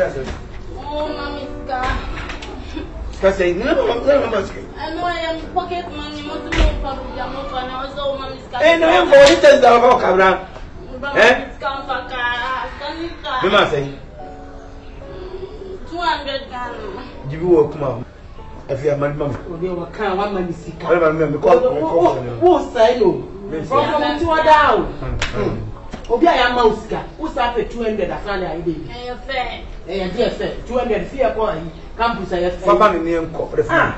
Oh, mommy, Ska. Ska say, no, I know I am pocket money, not to move from the Jamaica, and also, mommy, Ska. Hey, no, I'm going to tell them about Cabra. Mama say 200 Ghana. Give you work, mom. If you have money, mom. They were kind of one man. Who say no? From 2 down. Obi aya mauska. Who say 200 after the idea? Eh, fair. Eh, dear fair. 200 fear ko campus aye fair. Papa ni nko the phone.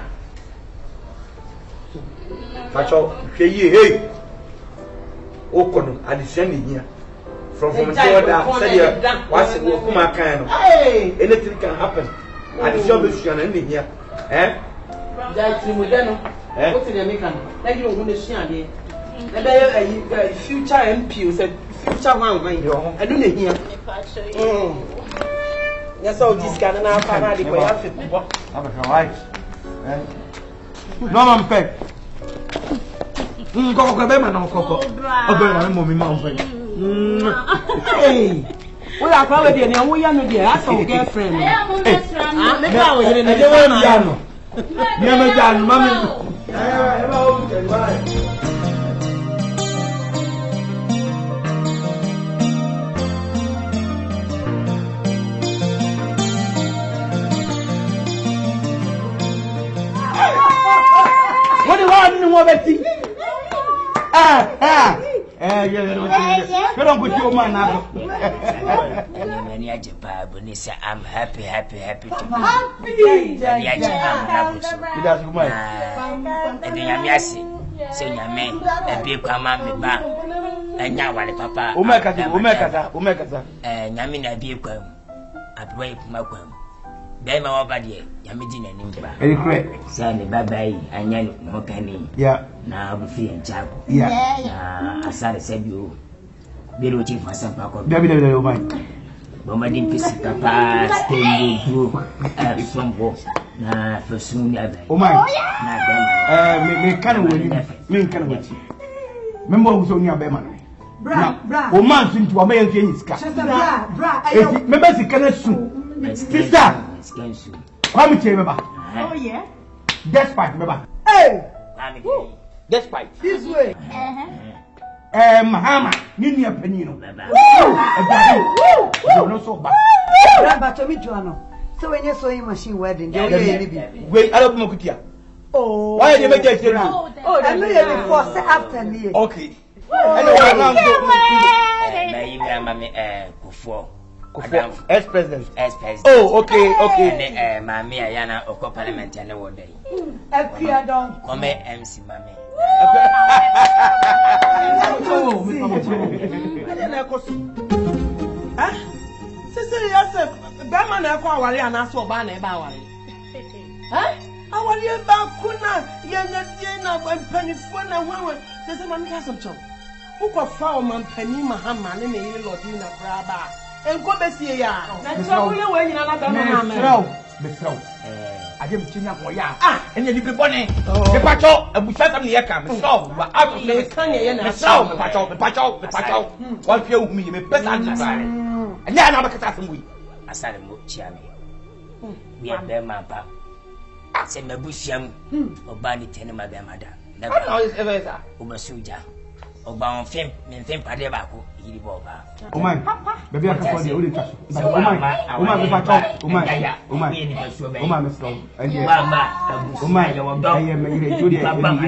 Pacho, hey. Okono addition here. From the order, say what's it will come kind of anything can happen. Addition is in here. Eh? That Trimudeno, what's in the American? Like you want to see again. And a future MP said, future one, I don't hear. That's all this guy and our family. I'm right. No, I'm back. Coco, no, Coco. Oh, mommy, mountain. Hey, we are probably the only young dear. That's our girlfriend. Never done, mommy. What do you want to know? You don't put your man up. I'm happy to be Bema wabadi yamejina nimba. Very correct. Sani babai anyani mokani. Yeah. Na bufi nchako. Yeah. Na asare sebio. Biro chief asapa ko. David Oman. Bomba di pisi papa stay group sombo na fesuni abai. Oman. Na bema. Me kana woni. Me kana woni. Member who so nya bema. Bra. Oman sintu wa mayan kenyi ska. Bra. Member si kana su. Sister. Come here, Baba. Oh, yeah. Despite, Baba. Hey! Despite. This way. Mahama, Nini Penino. No, so bad. But to me, Joanna. So when you saw your machine wedding, wait, I don't know. Oh, why did you make it? Oh, I know you before, say after me. Okay. Ex-president. Oh, okay. And Mammy Ayana or Parliament and one day. Come MC Mammy. Sister, yes, Batman, I call Wally and ask for Banner Bowery. I want you back, Kuna, Yana, and Penny Fun and Woman. There's a man castle chum. Who could found man Penny Mahaman in a Lordina Braba. And go back here. That's all you're waiting another man. I didn't see for ya. And you be bonny. The patrol, and we shut them the air. So, but I will say, Kanye and the sound, the patrol. What you me, me better than and then I'm a catastrophe. I said, Chiami. We are there, my papa. I said, my busham, or Barney Tenema, their mother. Never always ever, Obasuja. Oba fem men fem pade ba ko yiri bo ba o man baby aka for the only touch o man be patch o man so and o man aye me yire jodi e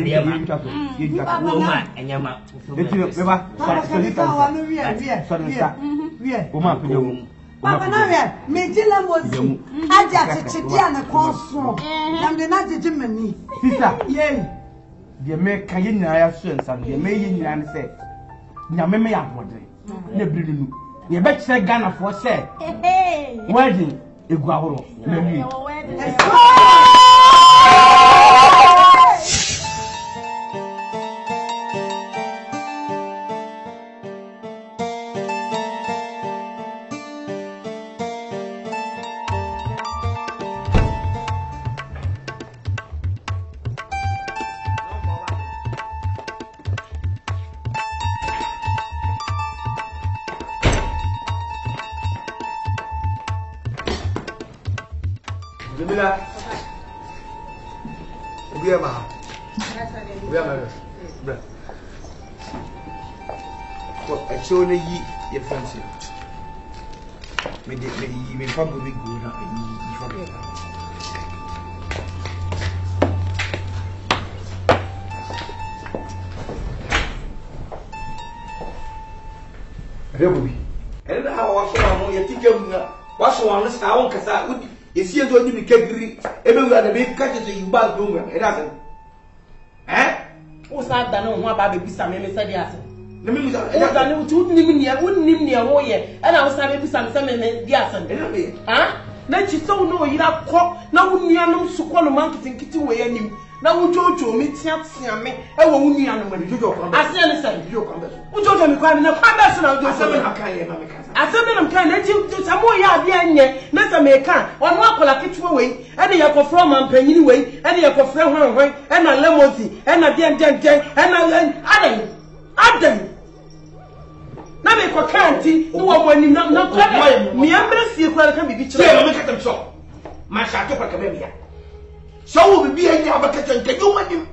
yiri touch o man enyama etino me ba o man pe dem Papa na we me jila mozi aja chichidi ana konso na me na jeje mani sister yeah the me kan yin na ya so nsan the me yin na ne say nyame me ya bode na biri nu ye be kire Ghana for say wedding egu ahoro na wi Obila. Obiyama. Obiyama. Bra. Ko echo na yi ye fancy. Me fa bo go na yi fa. Rebubi. And how was one your ticket? What's one sound? Because I would, you see, you need to get everywhere the big catches you bad room. It doesn't. Eh? What's that done? What about the Bissam? I said, yes. The minister, I wouldn't live near Warrior, and I was having Bissam, yes. Huh? Then she saw no, you have caught, now wouldn't you know, so call a monkey and kitty way and him. Now, Jojo, me, me, I won't need when you go. I see anything. You come back. Jojo, me crying, no, come back, and I'll do something. I said, I'm kind to some more yard behind you, not American, or walk like it away, and you go from and penny way, and you go from one way, and a lemon, and a den, and Adam. Now, make a candy, no one when you not me, I'm going to see where I can be betrayed. Look at them so. My shadow, Academia. So we be any other kitchen. Can you want him?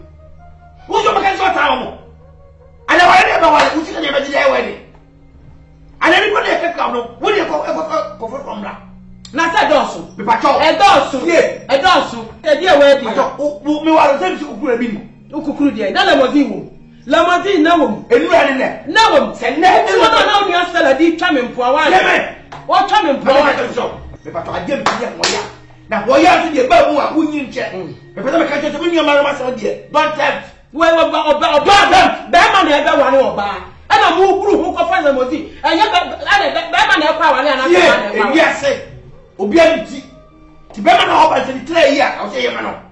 Who's your mechanical town? I never want to see never did their wedding. And everybody can come. What do you go from that? Not a dozen. The patrol, a dozen, yeah, a dozen. A dear wedding. We were the same to Ukukudia. None was you. Lamazine, no, and we are in there. No, and never know your salad coming for a while. What coming for a the patrol, I didn't get now, why are you about who you check? If I catch you to win your mother, dear, don't tempt. Well, about them, Batman ever one or bar. And a move group who can find the motive. And yet, Batman ever power and yes, say, Obianity. To Batman hope I can declare here, I'll say, man.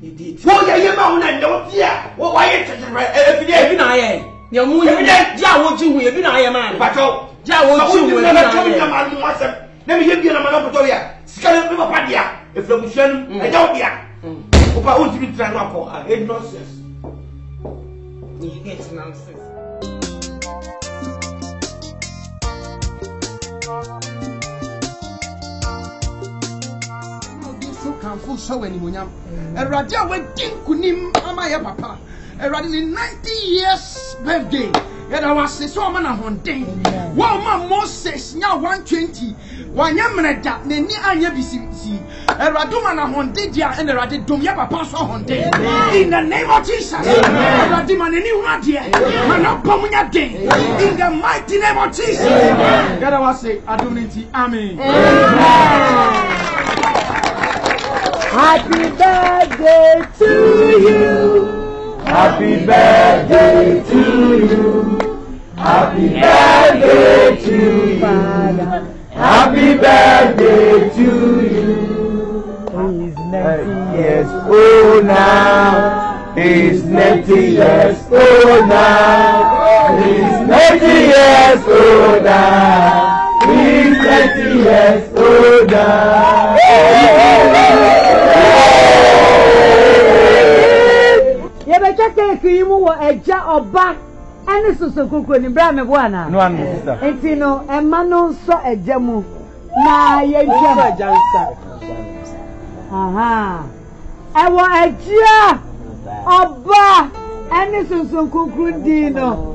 Indeed. What are you mountain and don't fear? What are you every day? Every night. Your moon every day. Ja, what you will be I man. But oh, Ja, what you will never tell your man once. Let me give you a man. Scan up Padia. If you show I don't hear. Opa won't be trying to call. I hate nonsense. You hate nonsense. So can full show any munyam. A radia went kunim amaya papa. A radin in 90 years birthday. Yet I was so man a hunting. 1 man Moses now 120. One yamreda, Neni Anya BCC. A radumana hondidia and a radidumia papa so hunting. In the name of Jesus. Radiman any one dear. Manapomunya day. In the mighty name of Jesus. God I was say Adoniti. Amen. Happy birthday to you. Happy birthday to you. Happy birthday to you. Father. Happy birthday to you. He's 90 years old now. He's 90 years old now. He's 90 years old now. He's 90 years old now. Yebecha cake you wo eja oba ene soso kokro ni bra me bo ana No one sister. enti no emma no nso eja mu na ye eja jansa aha ewo eja oba ene soso kokro di no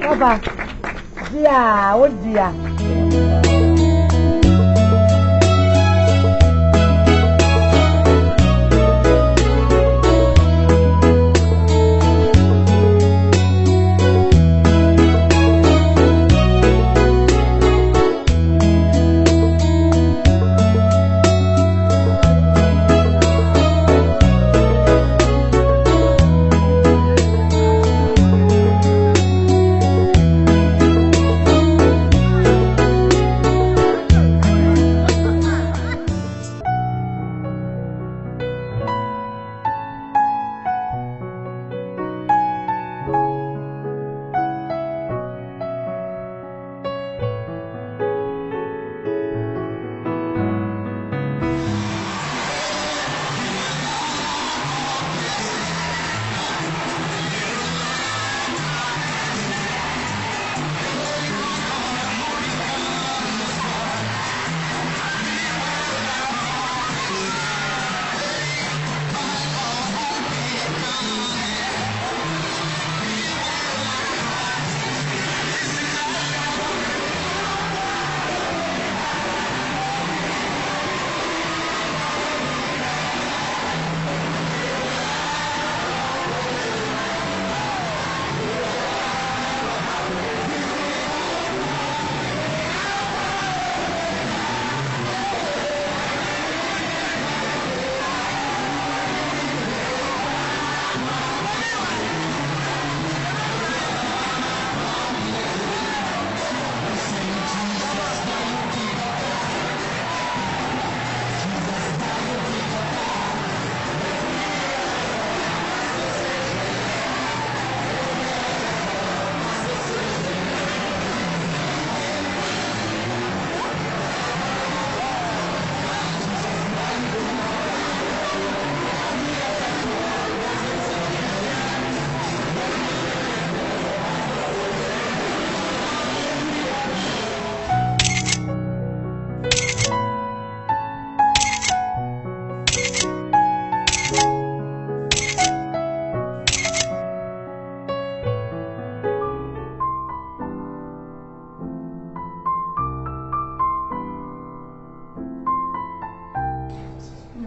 Baba dia o dia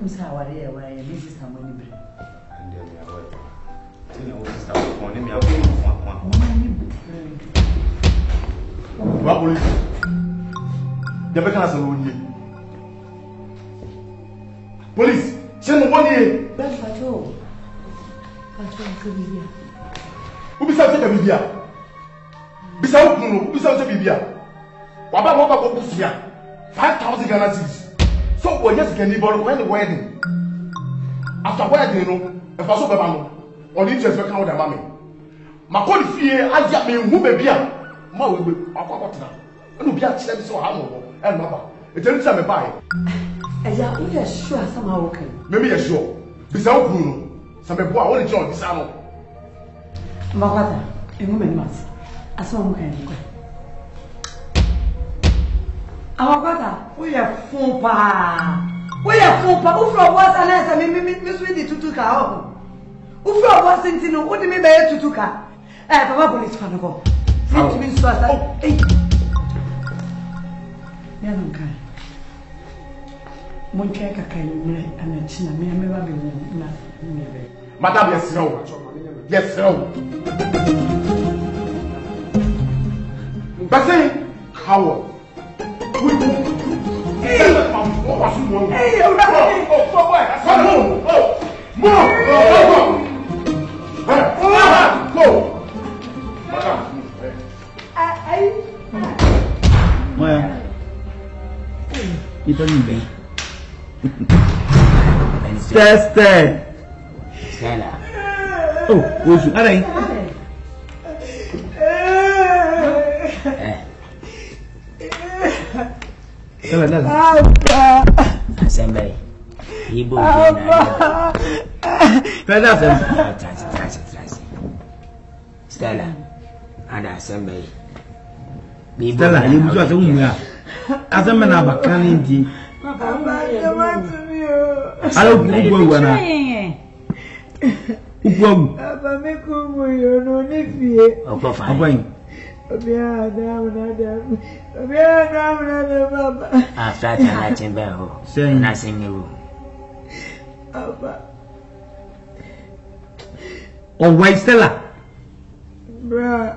I'm sorry, this is someone in And then we are waiting. Tell you what start on him. What will you? The better answer on you. Police, send one here. That's patrol. Patrol to be here. Who be something to be here? Be something to be here. What 5,000 Ghana cedis. So when you can even when the wedding. After wedding, you know, if I saw the or the interest will count the mommy. My call fear, I get me who may be a ma will be a quarter. And be a chance so hammer and mother. It's any time buy. As I would assure somehow okay. Maybe a sure. Without Bruno, some people are only join this animal. Mawata, a woman must. I saw him. Our brother, we are Fumpa. We are Fumpa. Who from what unless I mean, Miss Windy to Tuka? Who from what Sentino? What do you mean by Tutuka? Papa police can go. Seem to be so. Yanka. Monkeka can and a chin, may never be Madame, yes, no. Yes, no. But say, how? Hey, Stella. Oh, who's you? Assembly. Stella. And assembly. Stella, you must have as a man of a candy. I don't after that, bell, saying nothing new. Oh, why Stella? Bruh.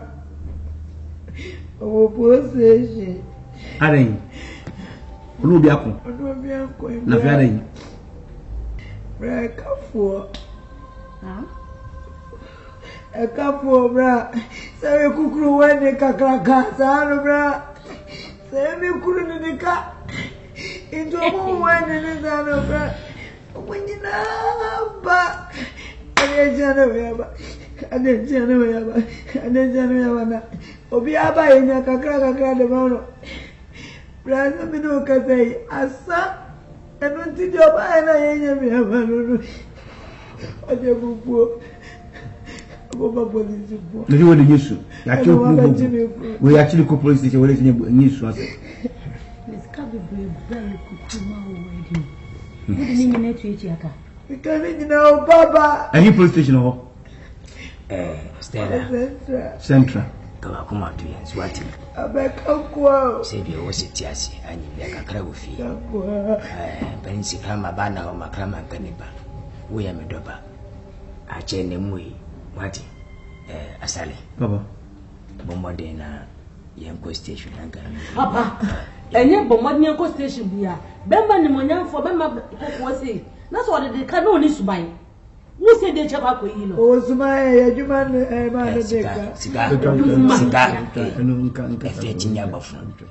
Oh, possession. Array. Rubiaco. Navari. Break for a couple, bruh. Say you could grow when they caca, bruh. Say you couldn't in the car. Into a woman in the other, bruh. When you know, but I didn't January. Obiaba in a caca, the mono. Brother, me no can say, Asa, and don't see your eye, and I am a poor. You want the issue. We actually could police station where news was. This can't be very good. What do you mean to each other? Because you know, Papa. Any police station or Stella Central. Come out to you and swat. I beg of quo. Save your was it, yes, and you make a crowd with you. Pensi Kama Bana or Macrama Caniba. We am a dobber. I chain them way. What? Asali. Papa. Bombardina, Yanko Station. Papa, and yet Bombardina Station here. Bemba pneumonia for Bemba was it. That's what the canoe is to buy. Who said they check up with you? Oh, my, you man, cigar,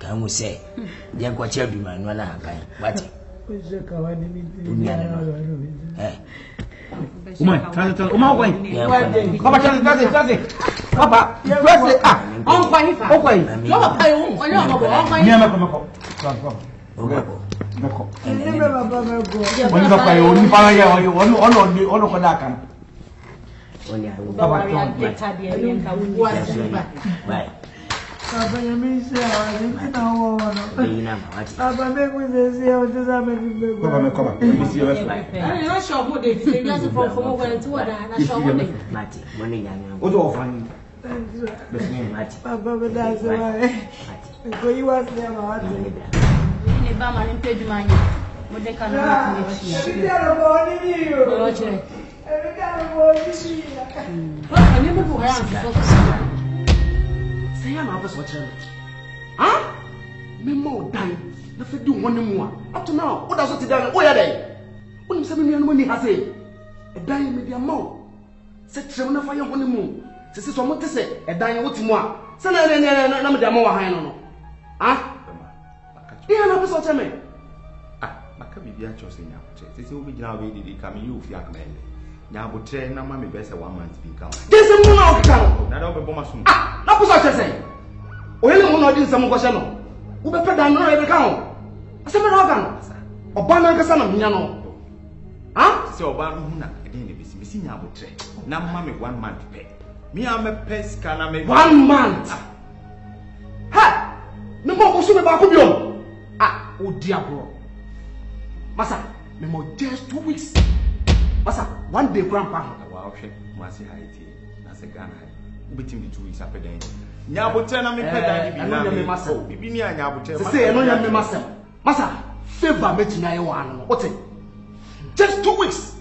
can we say? Then what you do, man, when I what? Mode ka na ni chi. Every day I'm born in you. Every day I'm born in you. Ani me bu ha so. Say ya na office watch me. Ah? Me mo dan. Na fe di won mu a. Up to now, what does it dan? Oh ya dey. Unim se me nua ni ha say. E dan me dia ma. Se trem na fa ye won mu. Se so mo te se e dan wo ti mu a. Se na me dia ma wa han no. Ah? Iya na office watch me. Maka bibi a chose nya botre. Sisi obi gina we didi ka me you fi akama ele. Nya botre na ma me be se 1 month bi ka. Dese mu na o ka. Na da be bo maso. Ah, na puso chese. Oyele mu na odi nsam ko hye no. Wo be pe dan no e be ka ho. Aseme na o ka no. Oba na nkasa na minya no. Ah? Sisi oba no hu na e den ne besi. Mesi nya botre. Na ma me 1 month pe. Me am me pes kana me 1 month. Ha! Me mo bo so me ba ko biom. Ah, odi abro. Masa, me mo just 2 weeks. Masa, 1 day grandpa. Wa o hwe, mo ase ha iti. Na se Ghana ha. Ubetim di 2 weeks apedan. Nya botre na me pedan ni bi na me masa. Bibi ni anya botre. Se say eno nya me masa. Masa, favor me tina ye wa no. Ote. Just 2 weeks.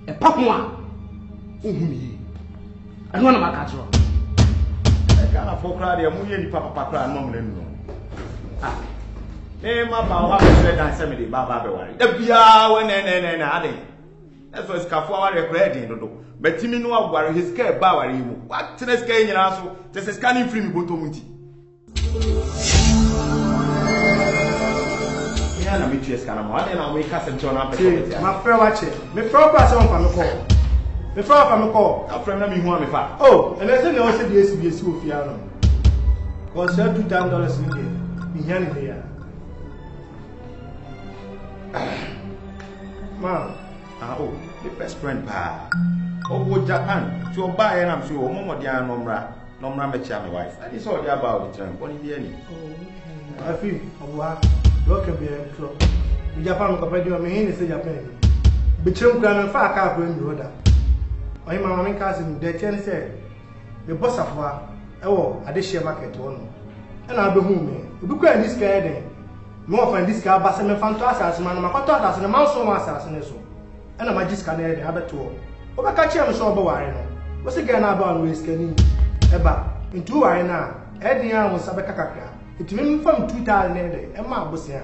E papo a. Ohumi. Eno na maka tro. E Ghana for kra de mu ye ni papa kra no mo le no. Ah. Ma ba wa be dan se me de baba be ware. Da bia we na ade. Eso skafo wa record din dodo. Betimi no agware his care ba ware mu. What tennis care nyina so. Te se scanning free mi boto munti. Ya na mi tu scanner mo. Ade na we ka se ncho na pe. Ma frɛ wa che. Me frɛ kwa se on fa me call. Me frɛ fa me call. Na frɛ na mi hu am fa. Oh, and I say no say the SBC ofia no. Cause $2,000 in there. Me here ni there. Ma, oh, the best friend pa. Oh, go Japan. So buy and I'm sure Momo dia nomra me cha my wife. That is all they about the time. What in the end? Oh, okay. I feel owa. You can be a club. In Japan ko pa di o me hin say Japan. Be chem kra me fa aka ko mi roda. Oyi mama me ka se mi de chen say me boss afwa e wo ade share market wo no. E na be hu me. Obi kwa this guy den. No find this guy basa me fanto asase man ma kwato asase man so ma asase ne so e na magiska na e de abeto o be ka chia me so obo ware no wo se guy na ba no eskani e ba ntu ware na e de an wo sabe kakakra etimi me fam 2000 na e de e ma bosia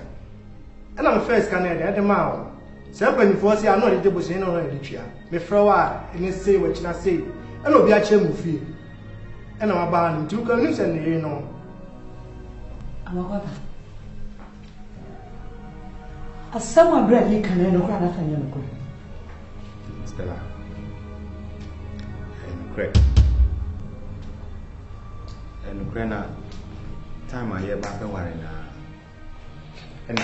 e na me first ka na e de ma o se panifo se ano de bosia na no de twia me frɛ wa ene sei wa china sei e na obi a chia mu fie e na ma ba no ntu ka ni se ne no amakwata asama brali kana no kwa nafanya no kwa Stella and Grena time I hear back and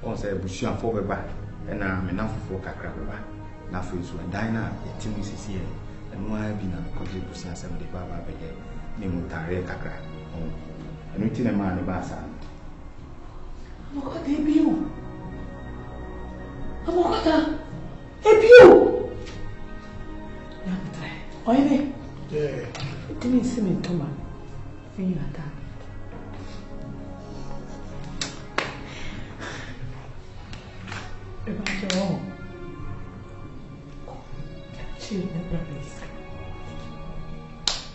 on say Bushian for ba and I'm enough for kakra ba na fe so and dina team is here and why be na because Bushian 70 baba be me mutare kakra and we tin man ba sa mo ko debut Amokata, epiu. Nabutre. Oye. Yeah. It means semen toma. Fini ata. Ebajo. She never please.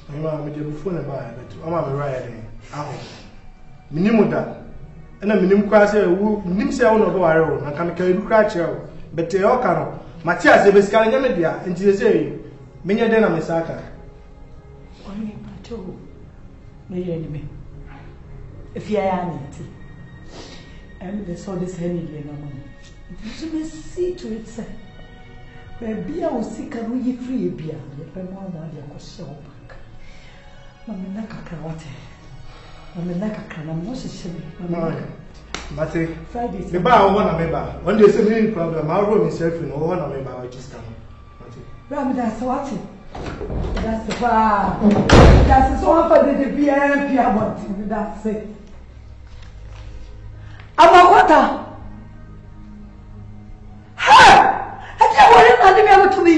Mama me dey phone ba but mama me right there. Aho. Minimu da. Na minim kwa se wu nim se wo no bo ware wo na ka me ka edu kra kire wo but e o ka no Matias e beska nya me dia enti se menya de na me saka oni pato me ye ni me if ya ni ti am the so this henny ye na mo you me see to it say be bia o sika no ye free bia ye pe mo na dia ko se o bank ma me na kakra wate I'm like a can I'm not sure. Mate, the bar one member. One day, any problem, I'll roll myself in one member. I just come. Ram, that's what that's the bar. That's so for the BMP. I want that's it. I'm a water. Ha! I can't worry about to me.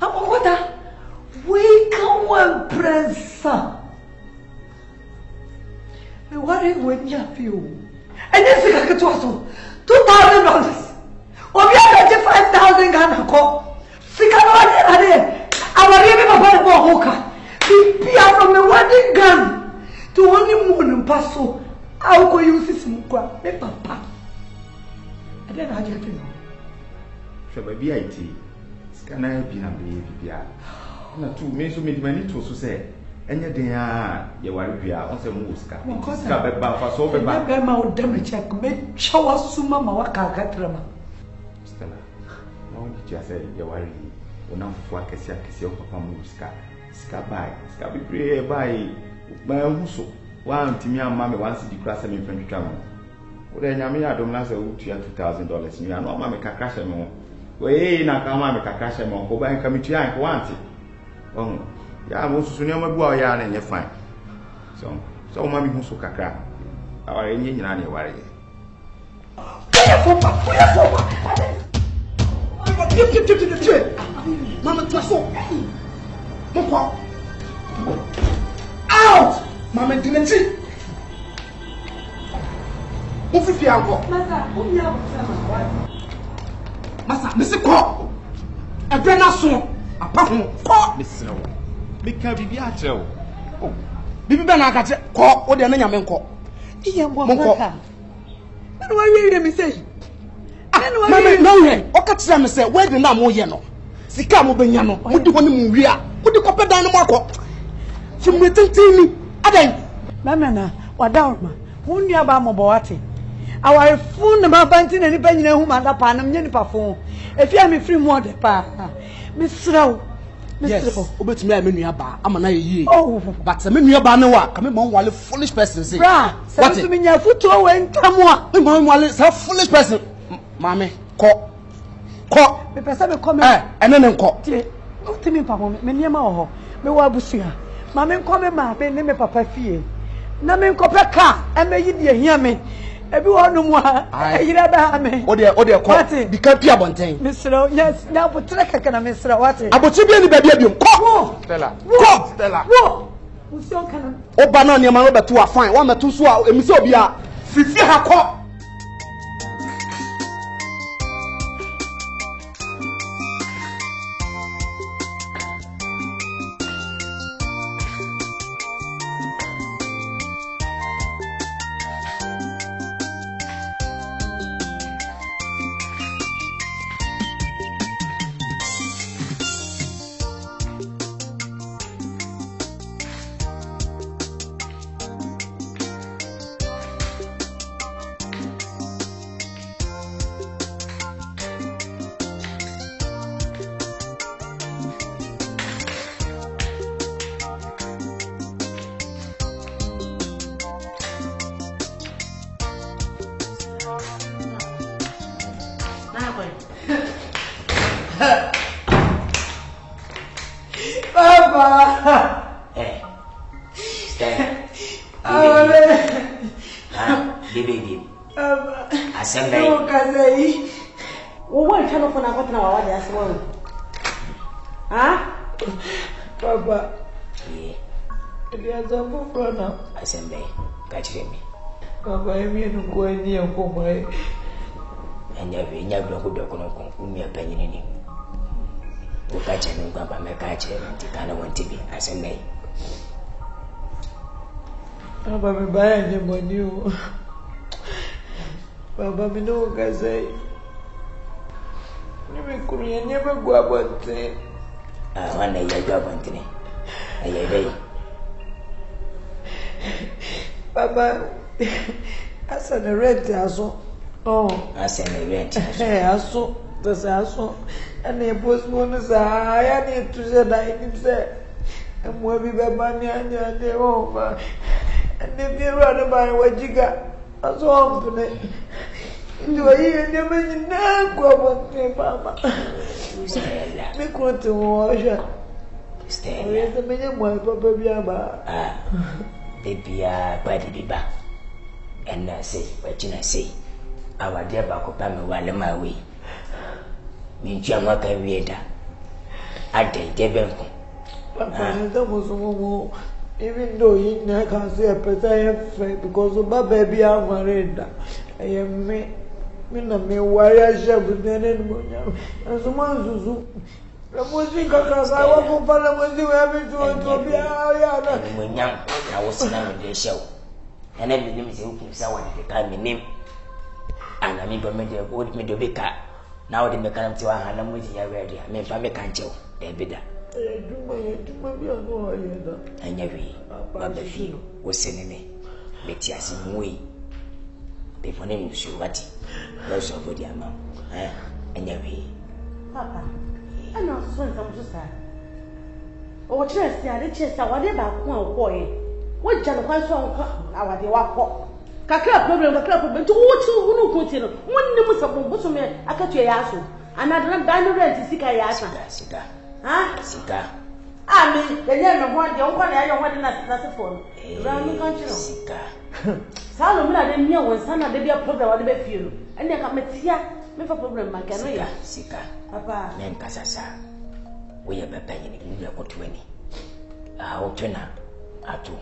I'm a water. We can one prince. What is when you feel? And yes, I could also $2,000. Or we are 5,000 Ghana call. Sikana, our living about Mohoka. Be out from the wedding gun to only moon and passo. I'll go use this in Papa. And then I get to know. Shall be IT. Can I be a baby? Not two means to meet many to say. And yet they are your on some Muska. Because I have a buffer so bad. I'm out damage check. Make show us Suma Mawaka Catrama. Stella, no, just say your worry. When I'm for Cassia, Papa Muska. Scabai, Scabby pray by my Musso. One to me and Mammy wants to declass him in French travel. Well, then I mean, I don't answer $2,000. You are not Mammy Cacashamon. Way na kama amekakasha mongo ba kamiti yangu wanti. Oh, ya musu sunia mabua ya na nye fine. So mami musu kakra. Aware nyi nyina ne ware. Mama twaso. Moko. Out. Mama dinenti. Mufifi anko. Masa, umi ya kusema. Masa, misi ko. Ebe na so. Apa ho ko. Misi no. Mika bibi a kyerɛ wo. Oh. Bibi be na aka kyerɛ ko, wo de na nyame nko. Iye mbo maka. Na wa wiye mi sei. Mama, no we. O ka kyerɛ me sɛ we de na mo ye no. Sika mo benya no. Mo di honi mo wi a. Mo di kopɛ dan no mo akɔ. Chimwe tentini. Adan. Mama na wadawma. Wo nua ba mo bo wate. Our phone number banting and penny whom I panam Yenipafon. If you are me free more de pa, Miss Row, Yes, obey me, I mean, I'm an ye. Oh, but I mean, you're Banoa, coming on while a foolish person say, what to mean your foot away, Tamwa, while it's a foolish person. Mammy, call, the person come and then call. Not to me, Papa, many more, me wabusia. Mammy, come, ma, name Papa Fee. Namin Copper and may you hear me. Everyone no more. I never me. Oh dear, what? The country abontain. Mr. Yes, now put track can I miss what? About you be the baby. Go, Stella. Go, Stella. Go. Oh, banana, your man, but two are fine. One or two so a misobia. Fifi ha call. Baba, buy any money. Baba, me no can say. You never go about it. I want to go about it. I Baba, I said a rent, I saw. Oh, I said a rent. I saw the Sasso, and the postman is I need to say that himself. And we'll be money and the over. And if you run by what you got, as often. Do I hear them in the go on, Papa? Me quote to wash. Stay the million one, Papa Biaba. Ah, baby, by the Biba. And I say, what can I say? Our dear Bacopama while in my way. Means you are not a reader. I did Debenco. Papa, that was a Even though he can't see a person because of my baby, I'm worried. I am me warrior shop with the enemy. And someone who music across our company was you having to be I was in the show. And then the name is someone can be named. And I mean, permitted me to be cut. Now the mechanic to a hand with you already. I mean, if I make a joke, they be that. And every other few was sending me. Let us in way. They for name you what? Lots of good amount. And every Papa. I know some to say. Oh, chess, the chess, I want about one boy. What John was on our day walk. Kaka problem, to watch you who continue. One name was a bosom, I cut your ass. And I don't dine to seek a yasa. Ah, Sika. I mean, the young one, the old one, I don't want another phone. Round the country. Sika. Salomon, I didn't know when son had a problem on the bed fuel. And then come here, make a problem, my can. Sika. Papa, men Casasa. We have a penny in your got 20. I'll turn up to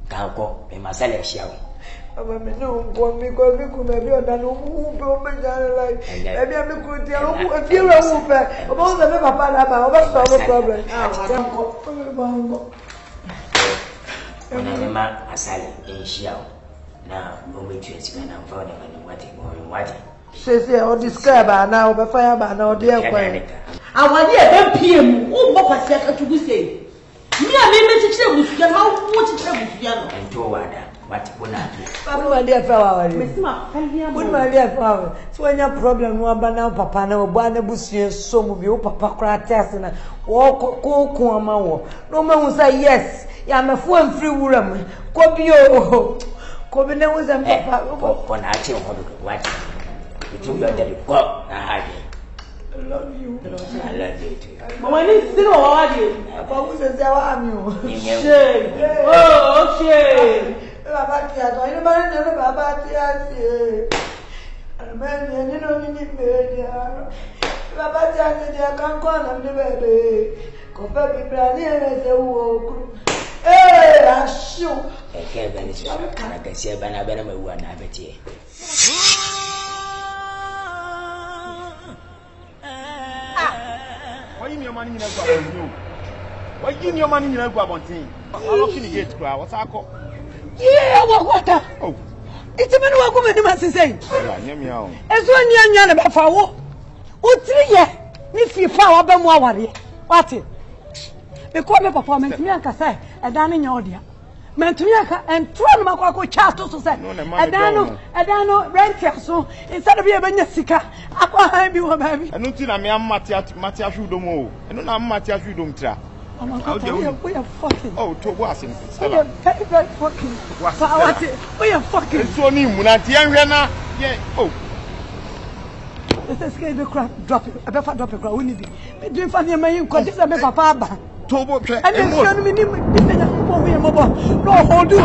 Galco, and Marcella show. I'm a no one because we could have done who like maybe I'm going to tell you a few about the papa about the problem. When I'm a man, a silent in show. Now, when we choose when I'm found and what says here, or describe her now, but fire by now, dear. I want to hear PM. Oh, what was to say? Me, I mean, Mr. How much trouble and to order. What will I do? My dear fellow, my dear fellow, so when your problem was banana, papa, no, Banabusi, some of you, papa, cry test and walk, go, no man will say yes. I'm a full and free woman. Copio, Cobina was a papa. When I tell what you took your daddy, I love you. I love you too. But when it's still all you, about who says I am you. Shame. Oh, shame. Babatia, I never Babatia. And man, you know, you need me. Babatia, I can't call them the baby. Compare me, Brandy, as a walk. Eh, I shoot. I can't vanish. I can see a banana better one. I bet you. Why you your money in a go? Why you your money in a go on team? I'm looking to get to what's our call. Yeah, what? Oh, it's a man who will come in, saying, as one young about Fawo. Oh, 3 years, if you found a more what it? The corner performance, Miaka say, a dining your dear. Mentuaka and Tronamaco Chato to say, a dano, rent so instead of being a sicker, I can't be one baby. I don't think I am Matia Fudomo, and I'm Matia Fudomtra. We are fucking. Oh, to Wassin. We are very fucking. We are fucking. So, Munatiana, yeah. Oh, let's escape the crap. Drop it. I better drop a crowd. We need it. Do you find your man? Because this is a papa. Tobo, and then send me no hold you.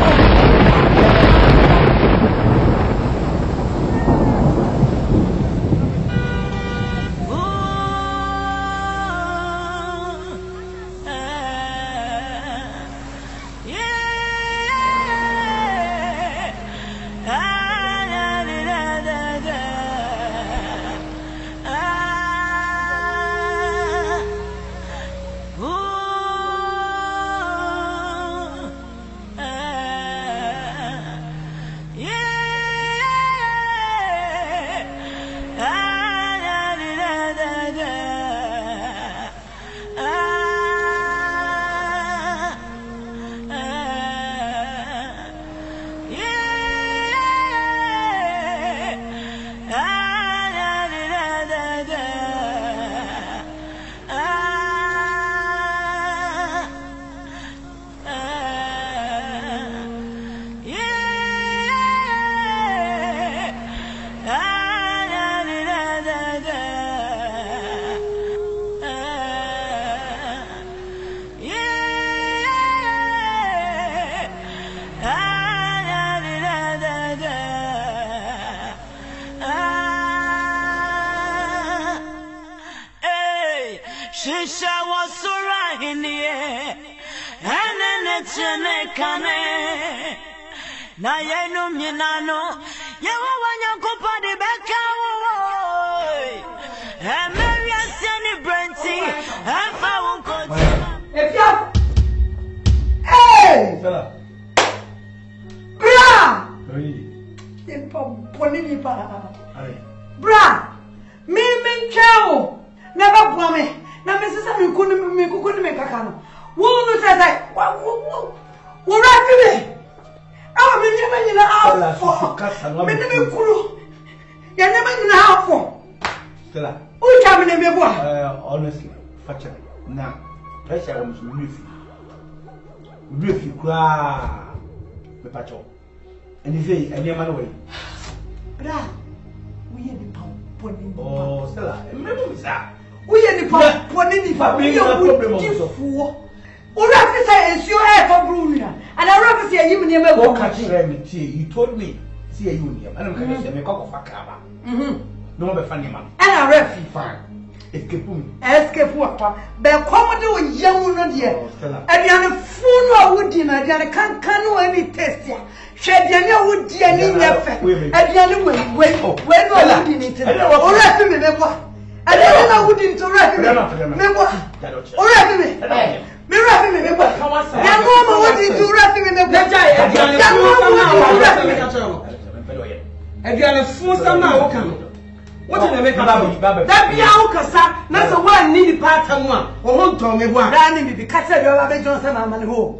Shisha was so right in the air, and then chene kane na yenu minano yewa wanyankopa de beka wo emeria seni brenti efa wonko efia hey fela bra oyi impa bonini pa ale bra mi chao never bome na me sisa mi kunu me kaka no wo no say wo rafi me awa me nyama nyina afo me ne me kulu ya ne ma nyina afo fela o cha me ne me bo honestly facha na pressure am so mi fi kura me pacho eni sei eni ma no we bra wo ye ni pa boni oh stella me mo bisa wo ye ni pa boni ni pa me no problem so o rafi say ensuo e for brunia and I rafi say yim ni ma go catch me you told me see you ni am and I say me kokko fa kraba no mo be fa ni ma and I rafi fine escape apa be come de o yamu no de aduane funu a wodi na aduane kankan no any test ya hwe aduane a wodi ani nyefe aduane we no wodi ni te o rafi me be kwa aduane na wodi nto rafi me kwa o rafi me rafi me be kwa ya no ma wodi nto rafi me kwa aduane fu sama wo kan what in the make that be how kasa na so one need pattern one o ho nton me bo a da ni bi kasa bi o ba be Johnson ma ne ho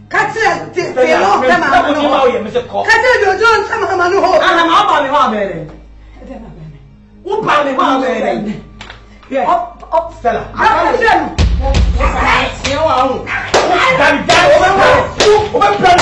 kasa te no sama ma ne ho kasa bi o Johnson ma ne ho aha ma ba me ho abere wo ba me ho abere up stella apa sen se wa hu dan o be plan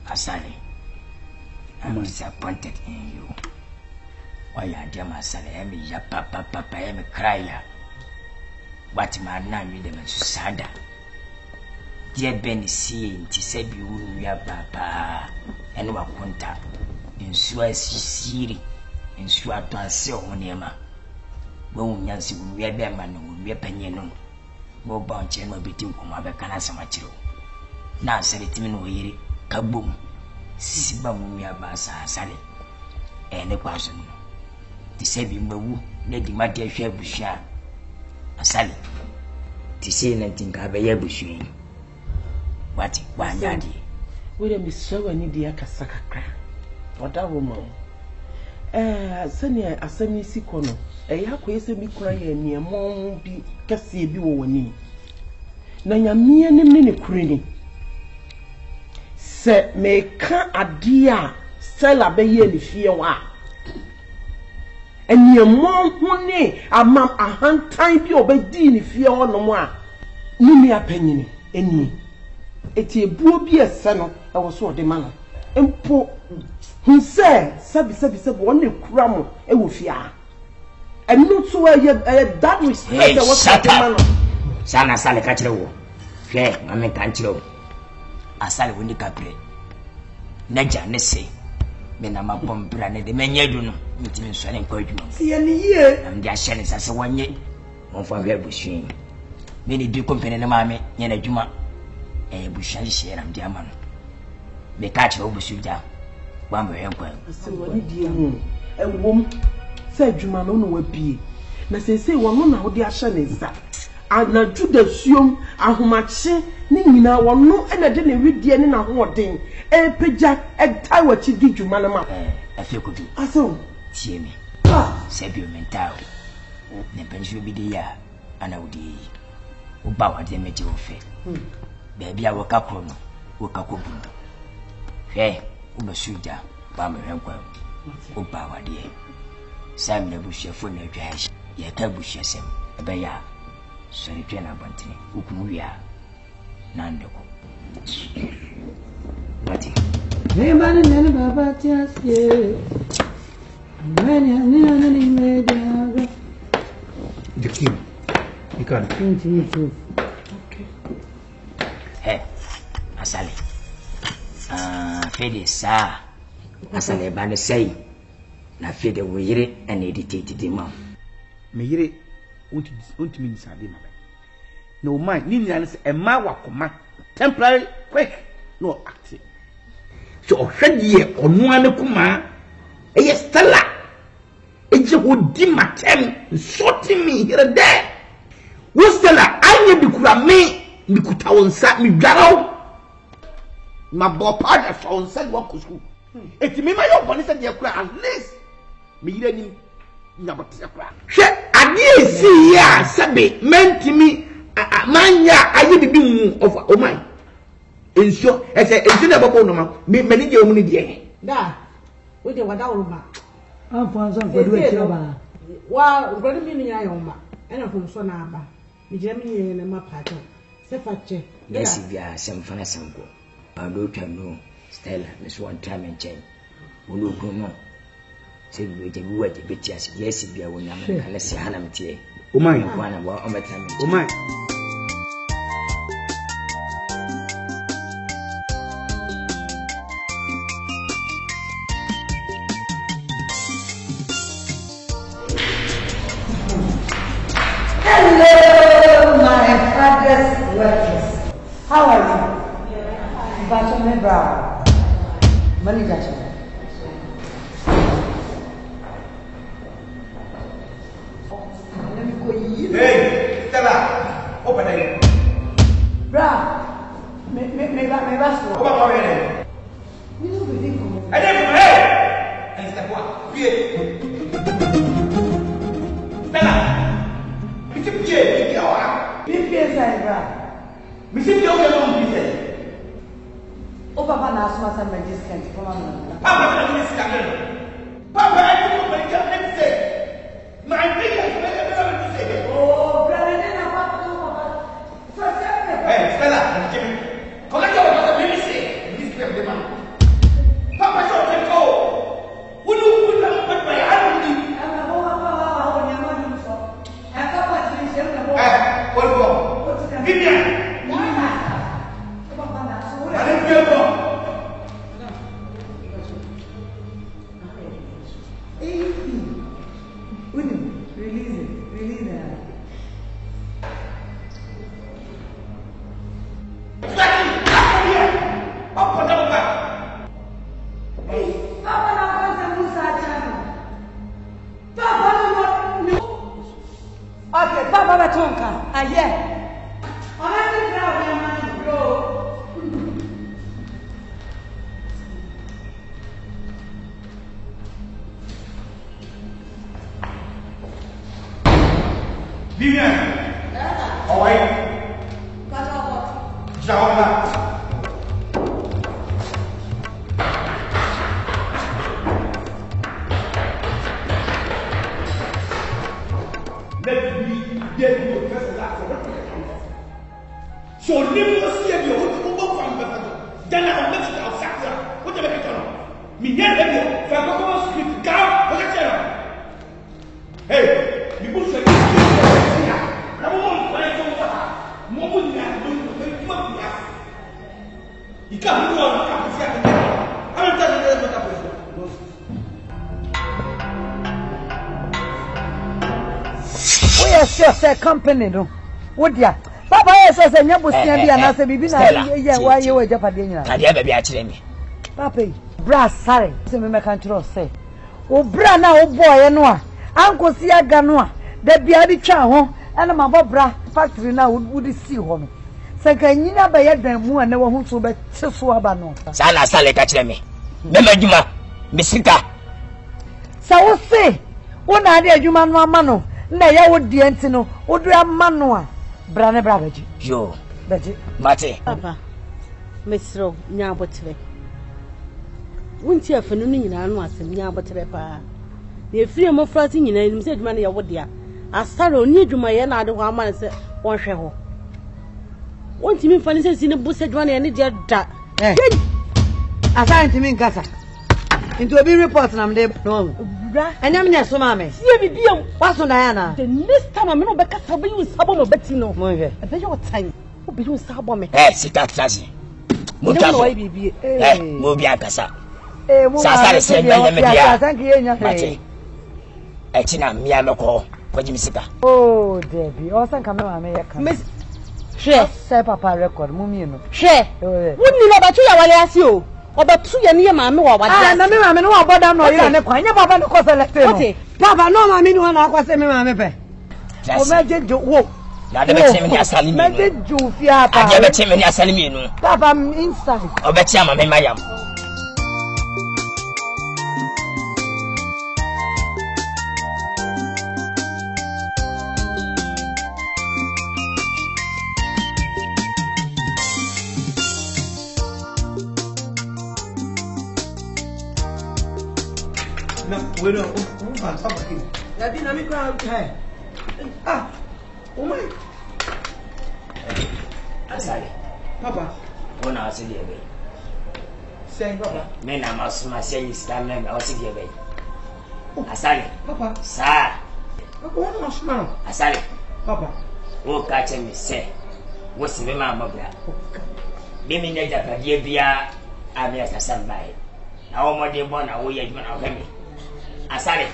Asali, I'm disappointed in you. Why you dear my son, I'm ya papa, I'm a crier. What my name is the Sada. Dear Benny seeing to say you ya papa and what contact in Suez in Suat Sel Monema. When Yancy will be a bearman, will be a penyon. More bound channel between Kumabe Canasamacho. Now said it in way, kaboom. Siba mumia basa asale ene kwaso no ti se bi mawu na di made ahwe abuhua asale ti se na tinka be ya abuhua wati wanyade we dem sewa ni dia kasa kakra oda roma sani asami sikono ya ko yese mi kura ya niemo bi kase bi wo wani na nyamia nim ne kure ni se me ka adia sela be ye ni fie wa eniemo hune amam ahantan bi obedi ni fie ho no mo a nimi apanyini eni eti ebuo bi ese no e wo so ode ma no empo hunse sabi won ne kura mo e wo fie a and not so that respect was man. Sana Sally Catcher. Fair, Mamma Canchiro. Asali Windy Capri. Naja, Nessie. Menama Pombrane, the men you meeting swelling encouragement. See any year. I'm just sharing as a 1 year. One for her bushing. Many do company the mammy, Yana Juma. A bushan share and Diamond. They catch over Suja. One way uncle. So what did you a woman said Juma no will be. Na say one now the ashan is that. And na Judah Sium, and who much say, Nina, one no, and I didn't read the end of what thing. A pejak, a tie what you did, you manama. I feel could be. I saw. See me. Save your mental. The bench will be the year, and I would be. Ubawa de meji ofe. Baby, I woke up on, woke up on. Hey, Ubasuja, Bama Ranquil. Ubawa dear. Sam never share for no trash. Ye can't share some. A bear. So you train about me. Ukuya. Nando. What? Hey, man, and Baba, just ye. Many made the king. You can't. Okay. Hey, Asali. Fede, sir. Asali, Bana say. Na Fede, we read and edited the mom. Me won't mean Sabi. No mind, Ninians a mawakoma, temporary, quick, no active. So, head ye or no one kuma, a stella. It's a would dim my ten, sorting me here and there. What's Stella? I need to grab me, Nikutawan sat me down. My boy partner found said what was who. It's me, my own bonnet and your crown, at least. Me, then. She adi si ya sabe menti mi manya ayi bibi mu of o my ensure ese na babo no ma me ni je omu ni de da we de wada uruma amfa so ko do e ba wa ngodi mi nya yo ma ena fo so na aba mi je mi ye na ma pato se fache yes bia sem fana sanko ado twano Stella me so one time and change wonu ko no se we je we je betias yes bia wonya me kala si hanam tie o my kwana wa o meta me o my Hello, my father's workers. How are you? Bashame Brown. Money Gacha. Hey, Stella, open it. Bra, me basso. Open it. You know the thing. I didn't hey. And step one. Pierre. Stella. It's a Pierre. Pierre side, bra. Missy, you don't be O papa na asuma sa magician for mama. Papa na this Papa, I don't make a mistake. My biggest mistake. Oh, brother, na papa. Hey, Stella, Jimmy. Collect your water, let me say. This is the man. Papa, so let go. Will you put them on my hand? I'm a papa, when you're not so. I thought what you said. Eh, what go? Vivian. I didn't feel go. Release it. Okay, Papa Batonka. Yeah. I'm proud of your mind, bro. Vivian. How are you? Java. Let me get you a person that so leave us here, you want to move from the then I'll let it outside. What do you make it on? Me, yeah, for a script, cow, what a channel. Hey. Say company no. What dia? Papa yes say nya bosia bia na say bibi na ye wa ye wa japade nyina. Tadia ba bia kire me. Papa bra sare say me kan tro say. O bra na o boy no a ankosi aga no a da bia di twa ho ena ma bo bra factory na would see ho no. Say kan nyina ba ye dan mu na wo ho so be che so aba no. Sa na sale ka kire me. Me madjuma me sika. Sa wo say wo na de adwuma no ama no. Na ya wo die ntino wo do ama no a bra ne bra baji yo baji mate papa mesro nya botre wonti afanu no nyina no asem nya botre pa na efiri mo frati nyina nim se adwuma na ya wo dia asare oni adwuma ye na ade ho ama ne se won hwe ho wonti mi fani se sine bu se adwuma na ye ne dia da asare ntimi nkasa into obi report na mde no bra anyam nya so ma me sie bibiam waso na ya na the next time me no be kasa be you sabo no beti no mo hwe e be your time o be you sabo me sika trasi mo ta no bibi mo bi akasa mo sasa se be nya me dia thank you nya mate echina mia me ko kwaji misika oh debi o san kama ma me ya kan hwe say papa record mu mi no hwe wonni no ba tu ya wale asi o oba tu ye ne maame wa wada na me maame no oboda no ye ne kwan nya papa no ko select no papa no maame no na akwa se me maame pe o meje jo wo na de beche me ni asali mi no meje jo fi apa ade beche me ni asali mi no papa inside o beche ama me mayam na bueno un pasa por aquí la dinámica oh my asali papa ona asili ebe say papa me na masuma say stand na asili ebe asali papa sa papa ona masuma asali papa wo ka che me se wo si be ma mabra bi mi na ja ka die bia a me asasambai na wo mo de bo na wo ye djuma na wo me asale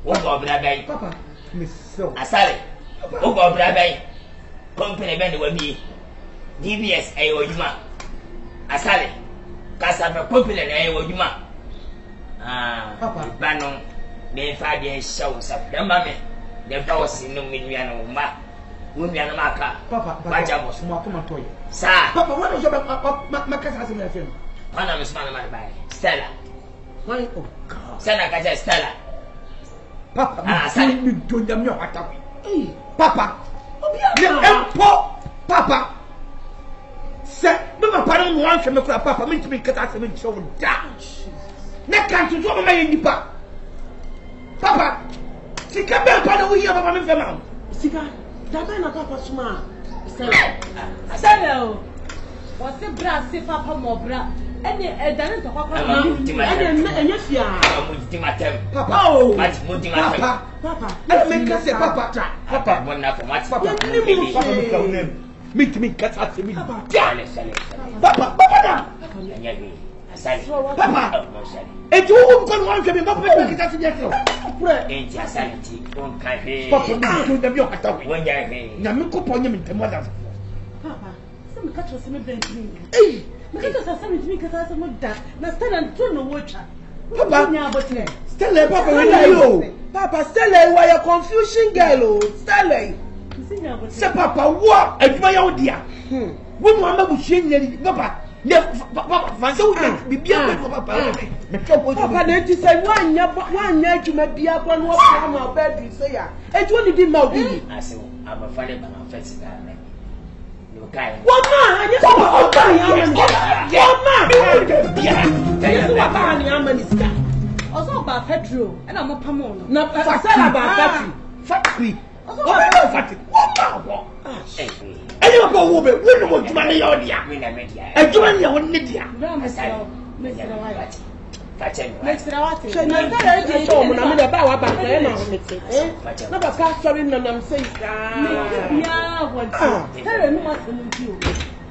wo go bra bai papa me so asale wo go bra bai company be ne wa bi DBS ay ojuma asale kasa be company na ay ojuma papa bano me fa de show sa damba me de fa o sinu mi nua no ma wo nua no maka papa baja mo mo akoma toy sa papa wana jo makasa asem na fem wana me sma na ma bai Stella why oh god sana kaja Stella papa asale mi do jam nyo atawi papa ne empo papa se me ma pare mo wan hwe me kura papa me ntimi kata se me show da ne kan tu so ma ye nipa papa sika be pa na wo yi papa me fe ma sika da be na papa suma Stella Stella o wo se bra se papa mo bra ene edane to kwakwa ene enye fia mo di matem papa oh mo di matem papa ala me ka se papa papa wonna for what papa baby papa me ka unem me ntimi kata se me sale papa papa na anya bi asale papa mo sale eju wo ko no wan hwe me papa me kata se biakro pure enti asale ti on ka he papa me do jam yo atawi wonya he na me ko ponye me ntemo da papa se me catch se me benti eh because se me timi kata se mo da na Stella to no wocha papa nya abotre Stella papa we na yo papa Stella why a confusion girl oh Stella se papa wo aduma ya wo dia wo mu amabu hie nyari papa ne papa fanse wo bibia ko papa me twa ko papa na ti say wanya adwuma bia kwa no wa ma bed say ya eju ni di ma obi aso abafale ba na fetsi da ne no kai wama anya so papa ya wama ya so papa ni amani sika ozo ba petrol na mo pamo no na Stella ba factory ozo ba factory wo ẹni wọ́n kọ́ wo bẹ̀ wọ́n ní mo juma ní yọ ọ́ di a mi na me dia ẹjuma ní yàwó ní di a. Catch him. Next hour. So now that I told me, I'm about what I'm not a sorry, no, I'm saying, yeah, what? Tell me what to do.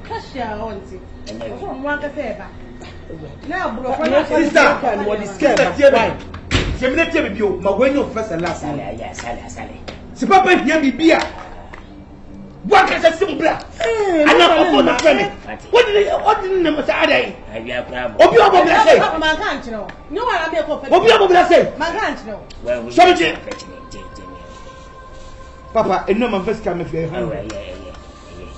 Cash your auntie. One can say about. Now, bro, what is scared? Jemine tell me you, my way no first and last. Sally. Si papa here be beer. What can I say, bra? I not afford the family. What did the say? I be a problem. Obi obo bla say. Man can't know. No one am here for. Obi obo bla say. Man can't know. Well, show me. Papa, and no man first come if you have.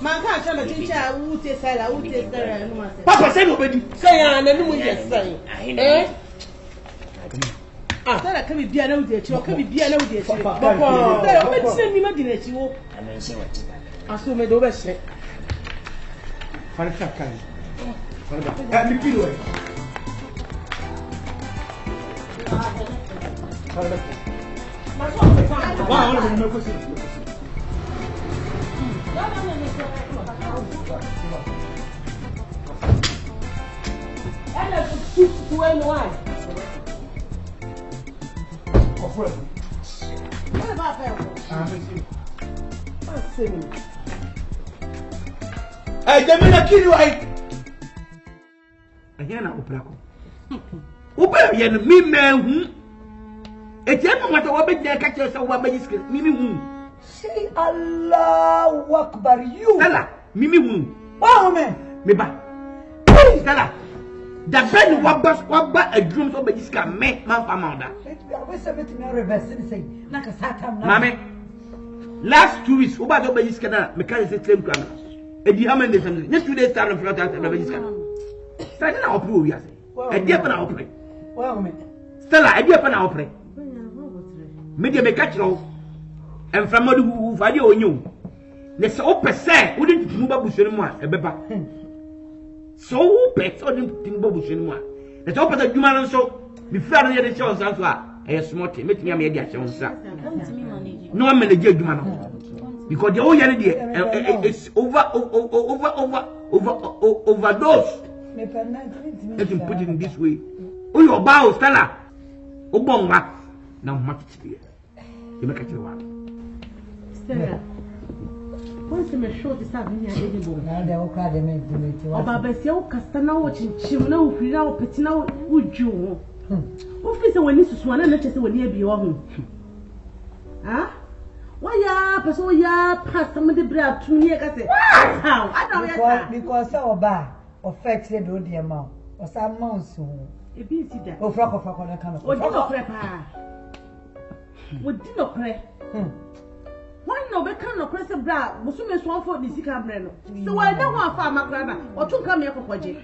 Man can't tell the teacher who takes Sarah, who takes Sarah. Papa say nobody. Say and then we just say. Eh? Sarah can be a no day, can be a no day. Papa, let's send me imagine it. You I mean, say what you assume it over say. Fantastic. And the kilo. Jamila kill I again na oprako. Oba ye no me man hu. E je no mata wo be je ka kire se wo ba yiske mimi hu. Say Allahu Akbar you. Sala mimi hu. Wa me. Me ba. Sala. Da ben wa ba adrum so ba yiske me man fa manda. We say me reverse say na ka satam na. Mame. Last 2 weeks oba do ba yiske na me ka say claim kwana. Edi hamen de family. Next 2 days start of front after the register. Start na opre o wiase. Edi apa na opre. Well me. Stella edi apa na opre. Me de be ka kiro. Enframadu hu fa de onyo. Ne se opese, wo de tutu ba busuani mu a ebeba. So wo pe so de tutu ba busuani mu a. Ne se opese adwuma no so bi fra no ye de show nsa so a eye smart metimi am ye de a show nsa. No am manage adwuma no. Because the whole year it's overdose. Let him put it in this way. Oh, your bow, Stella. Obonga. Now, much to be. You make it one. Stella. Once you may show this happening here, I didn't now they will cry the men. Oh, Baba, see, oh, Castana, watching Chimno, Frida, Petina, would you? Officer, when this is one, and let us when you be home. Ah? Why ya person ya pass some of the bread to me? How? I don't because our bar affected the dear mouth or some months soon. A busy day. Oh, frock of a kind of what did not prepare? What did not pray? Why no, we cannot press a bra, but soon as one for the sick umbrella. So I don't want farmer grandma or to come here for project.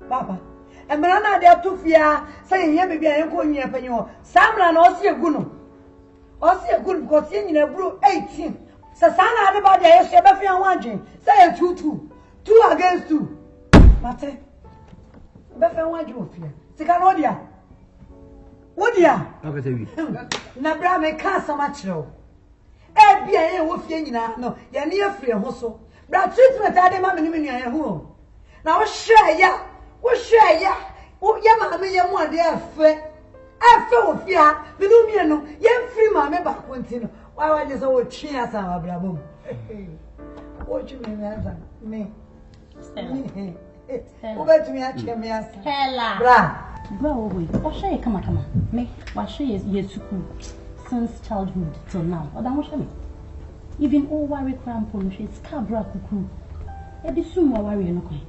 Papa, and Manana, they are too fear, saying, yeah, maybe I am going here for you. Samran or see a guno. Or see a good because in a brew 18. Sasana had about the SBF and 1. Say a 2-2. 2 against 2. Mate. Befa 1 you fear. Sicanodia. What ya? Nabra me can't so much no. Ebia wo fie nyina no. Ye ne afre ho so. Bra treatment ade ma me ni ho. Na wo hwe ya. Wo hwe ya. Wo ya ma me ye mu ade afe. Afe wo fia. Me no mie no. Ye free ma me ba kontinu. Why wa je so wo twi asa abra bom. Wo twi me asa. Me. Wo ba twi a twi me asa. Hella. Bra. Wait. Oh, show come on. Me. What show you school since childhood till now. What that show me? Even all worry crampon, she's cabra cuckoo. Ebi sumo worry no coin.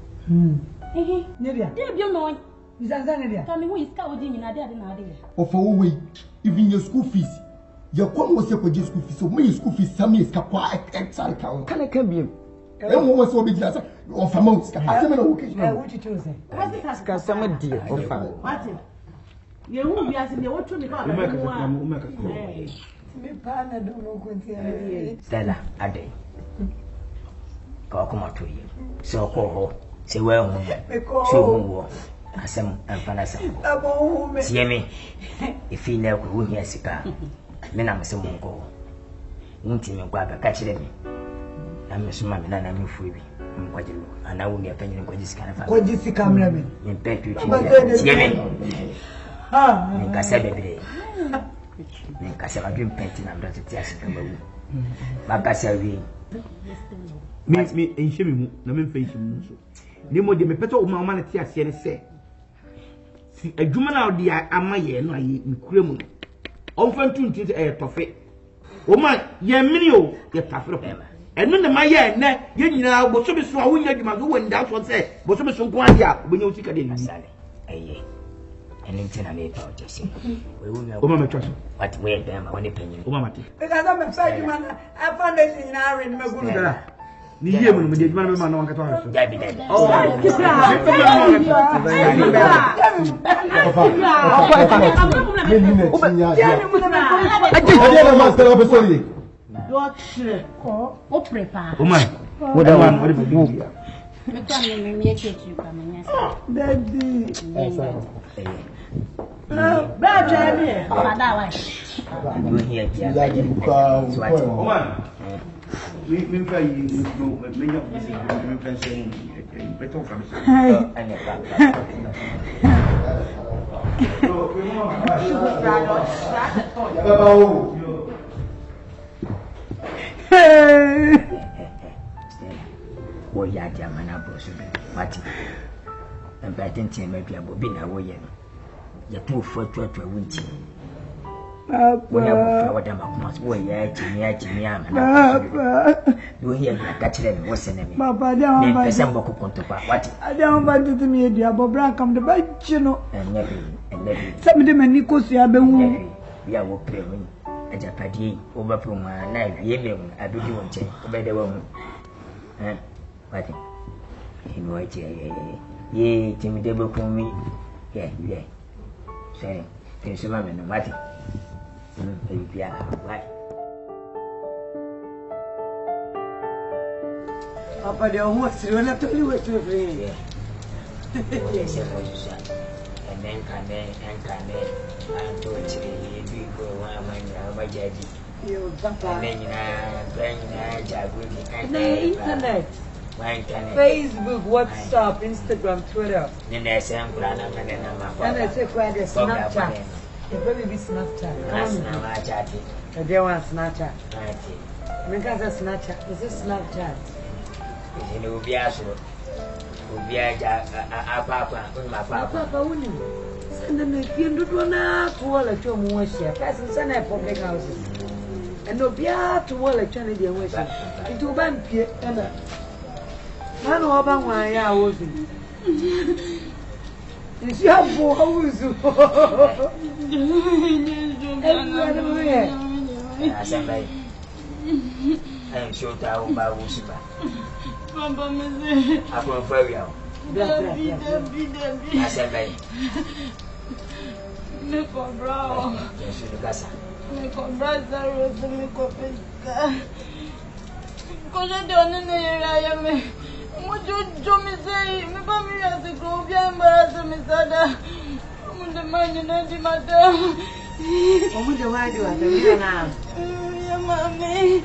Nebia. Nebia no. Bizanza nebia. Tell me who is cowarding in Adia and Adia. Of a way, even your school fees. Your con was your school fees, so my school fees, some is capua extra account. Can I come here? And what was so big as of a month? I don't know. What you choose? Because some dear of Martin. You won't be asking what to become. Stella, Ade. Come to you. So call her. Say, well, so Assam and Panasam. See me. If he never would hear Sika, then I'm some go. Won't you grab a catch them? I'm a smart and I'm free. Mkwajilo ana uni apenye kwajisika na fa kwajisika mrame nimpetu chini nikasema bebe nikasema dream penti na ndo tetia sikamba wu bakasa wi mi enhye mu na me mfa enhye mu so ni mo de me peto o ma na tia ase ne se si adwuma na odi amaye no ayi nkure mu o mfa ntunti tofe o ma ye mini o ye tafre ko enu ne ma ye ne ye nyina bo so be so a wonya adwuma so wonda so se bo so be so nko ade a obenya utika de ni sale aye anything I need to just say. We will know. Oma macho. What way them when penny. Oma mate. Because I'm afraid you man I found it in our in Magunda. Ni ye mu me de man me man no anka to ha so. Dabi dabi. Oh. Wo ya jamana bosu mati empathy team e bia bobi na wo ye no ya tu foto wunti wo ya bo fa wada makoma wo ya chimi amana wo ya ka kire me wo sene me papa da me pesa mboko kontopa wati ada on ba tutu mi edia bobra kam de ba chino enyebi sabe de mani ko su abewu ya wo pre wo aja padie wo ba pro ma na ye me abedi won che wo be de wo wati ino aje ye timi de be kunmi ye say tin se ma me no wati bia wati papa de o siro na to liwe to free yes and then can anto chiri bi ko wa ma jadi yo papa and then jagu and the internet Facebook, WhatsApp, Instagram, Twitter. And I say Snapchat. The baby Snapchat. They want Snapchat. Because of Snapchat. This is Snapchat. It will be as will be a papa, my papa. Send them if you do not call a chum worship. That's in some public houses. And no beer to wall a Trinity and worship. It will be I know about why I was. It's your boy. I am sure that I will buy Wusiba. I will bury you. I said, Make a brow. Make a brother, make a pizza. Because I don't know I am. Mucho me say, me ba mi ya se ko bia embarrass me sada. Mo de mani na di madam. O mo de wa di wa de na. Ya mami.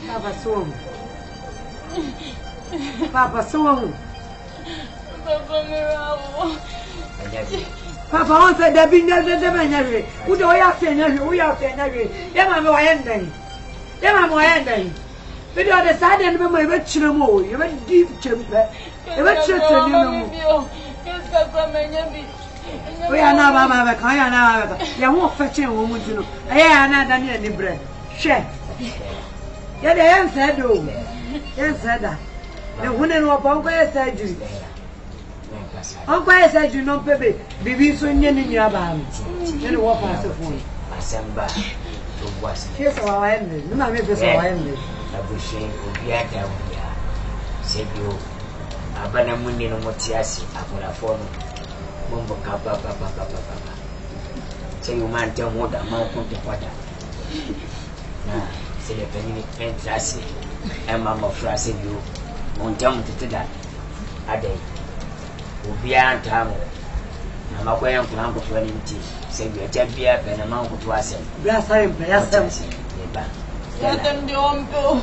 Papa som. Papa som. Papa me rawo. Papa on say de bi na de be nya we. Wo de o ya se nya we, wo ya se nya we. Ya mami wa ye ndan. Ya mami wa ye ndan. Video the side and me be chire mo you be deep chempe e be chire tani mo we ana ba ma be kan ya na ba ya ho feche wo mu jino e ya na Daniel ni bread she ya de yan said do yan said that the hune no ba ko ya said you on ko ya said you no pebe bibi so nye ni nua ba mi ne wo pa se fo asamba to was yes wa en ni na me be so wa en Abushe obiada wia sebio abana munni no motiasi akora fono bombo kapa say you man tell more than man come to kwata na se le penini entrasi e mama fra sebio on jam titida adai obia antamo na makoya nkulanko fwani mti sebio jabia kana man kutu ase bia sai mpa ya sam eba ya dem di ompo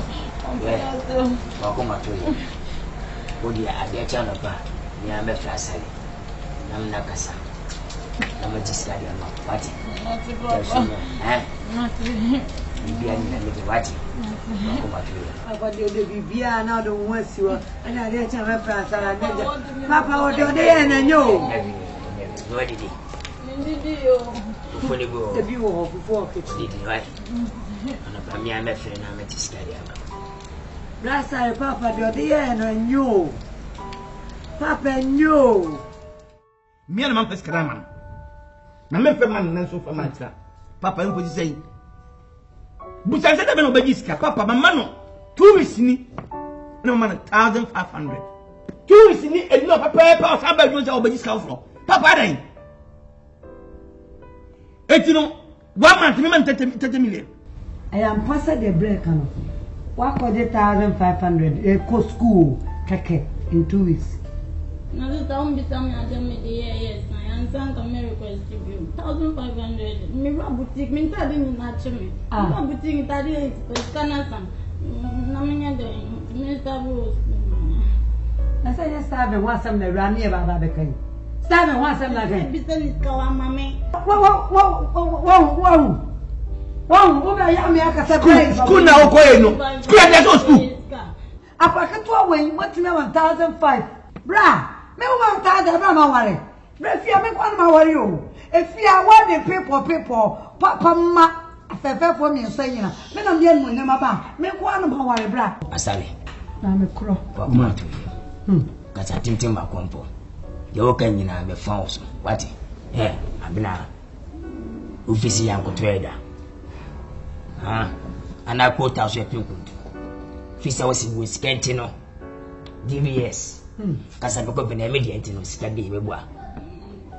Welcome to you. Odi ade cha no ba ni am be frasale nam na kasa nam disika dia ma wati bibia ni na me wati welcome to you abade ode bibia na do wasi wa ana ade cha me frasale na papa ode na nyo no didi ndidi yo foni go ebi wo fufu ke didi right ana ba mi am be frasale na me disika dia ma Brasa papa ode na nyo Papa nyo. Me and my first man. Na me man nan so fa man tra. Papa en ko di say. Bu san se da be no be ska. Papa mama no. Tourist ni. No man 1500. Tourist ni e no papa o sa ba ju o be ska fro. Papa dan. Etino 1 month me man 30 million. I am past the break no. What cost 1500 e ko school keke in 2 weeks. No, this don't be something I tell me the yes. I understand the request to you. 1,500. Me run boutique. Me tell you not to me. Me boutique. Tell you it's Canada. Na me doing. Me stable. I say you stable. What some the run here baba bekai. Stable. What some like that. Business kawa mame. Wow. Oba ya me aka say break. School na okoye no. School na so school. Apa ka to when what me 1,500. Bra. Me want to bra ma ware. Bra fia me kwa ma ware o. E fia wa de people papa ma afefe for me so yina. Me na me mu nyama ba. Me kwa no ma ware bra. Asale. Na me kro. Papa to. Kasa tintin ba kompo. Ye wo kan nyina me fa so. Wati. Abina. Ofisi ya nkotoeda. Ana quota so epinkundu. Fisa wasi skenti no. DVS. Kasa beko bena media ntino sika de bebua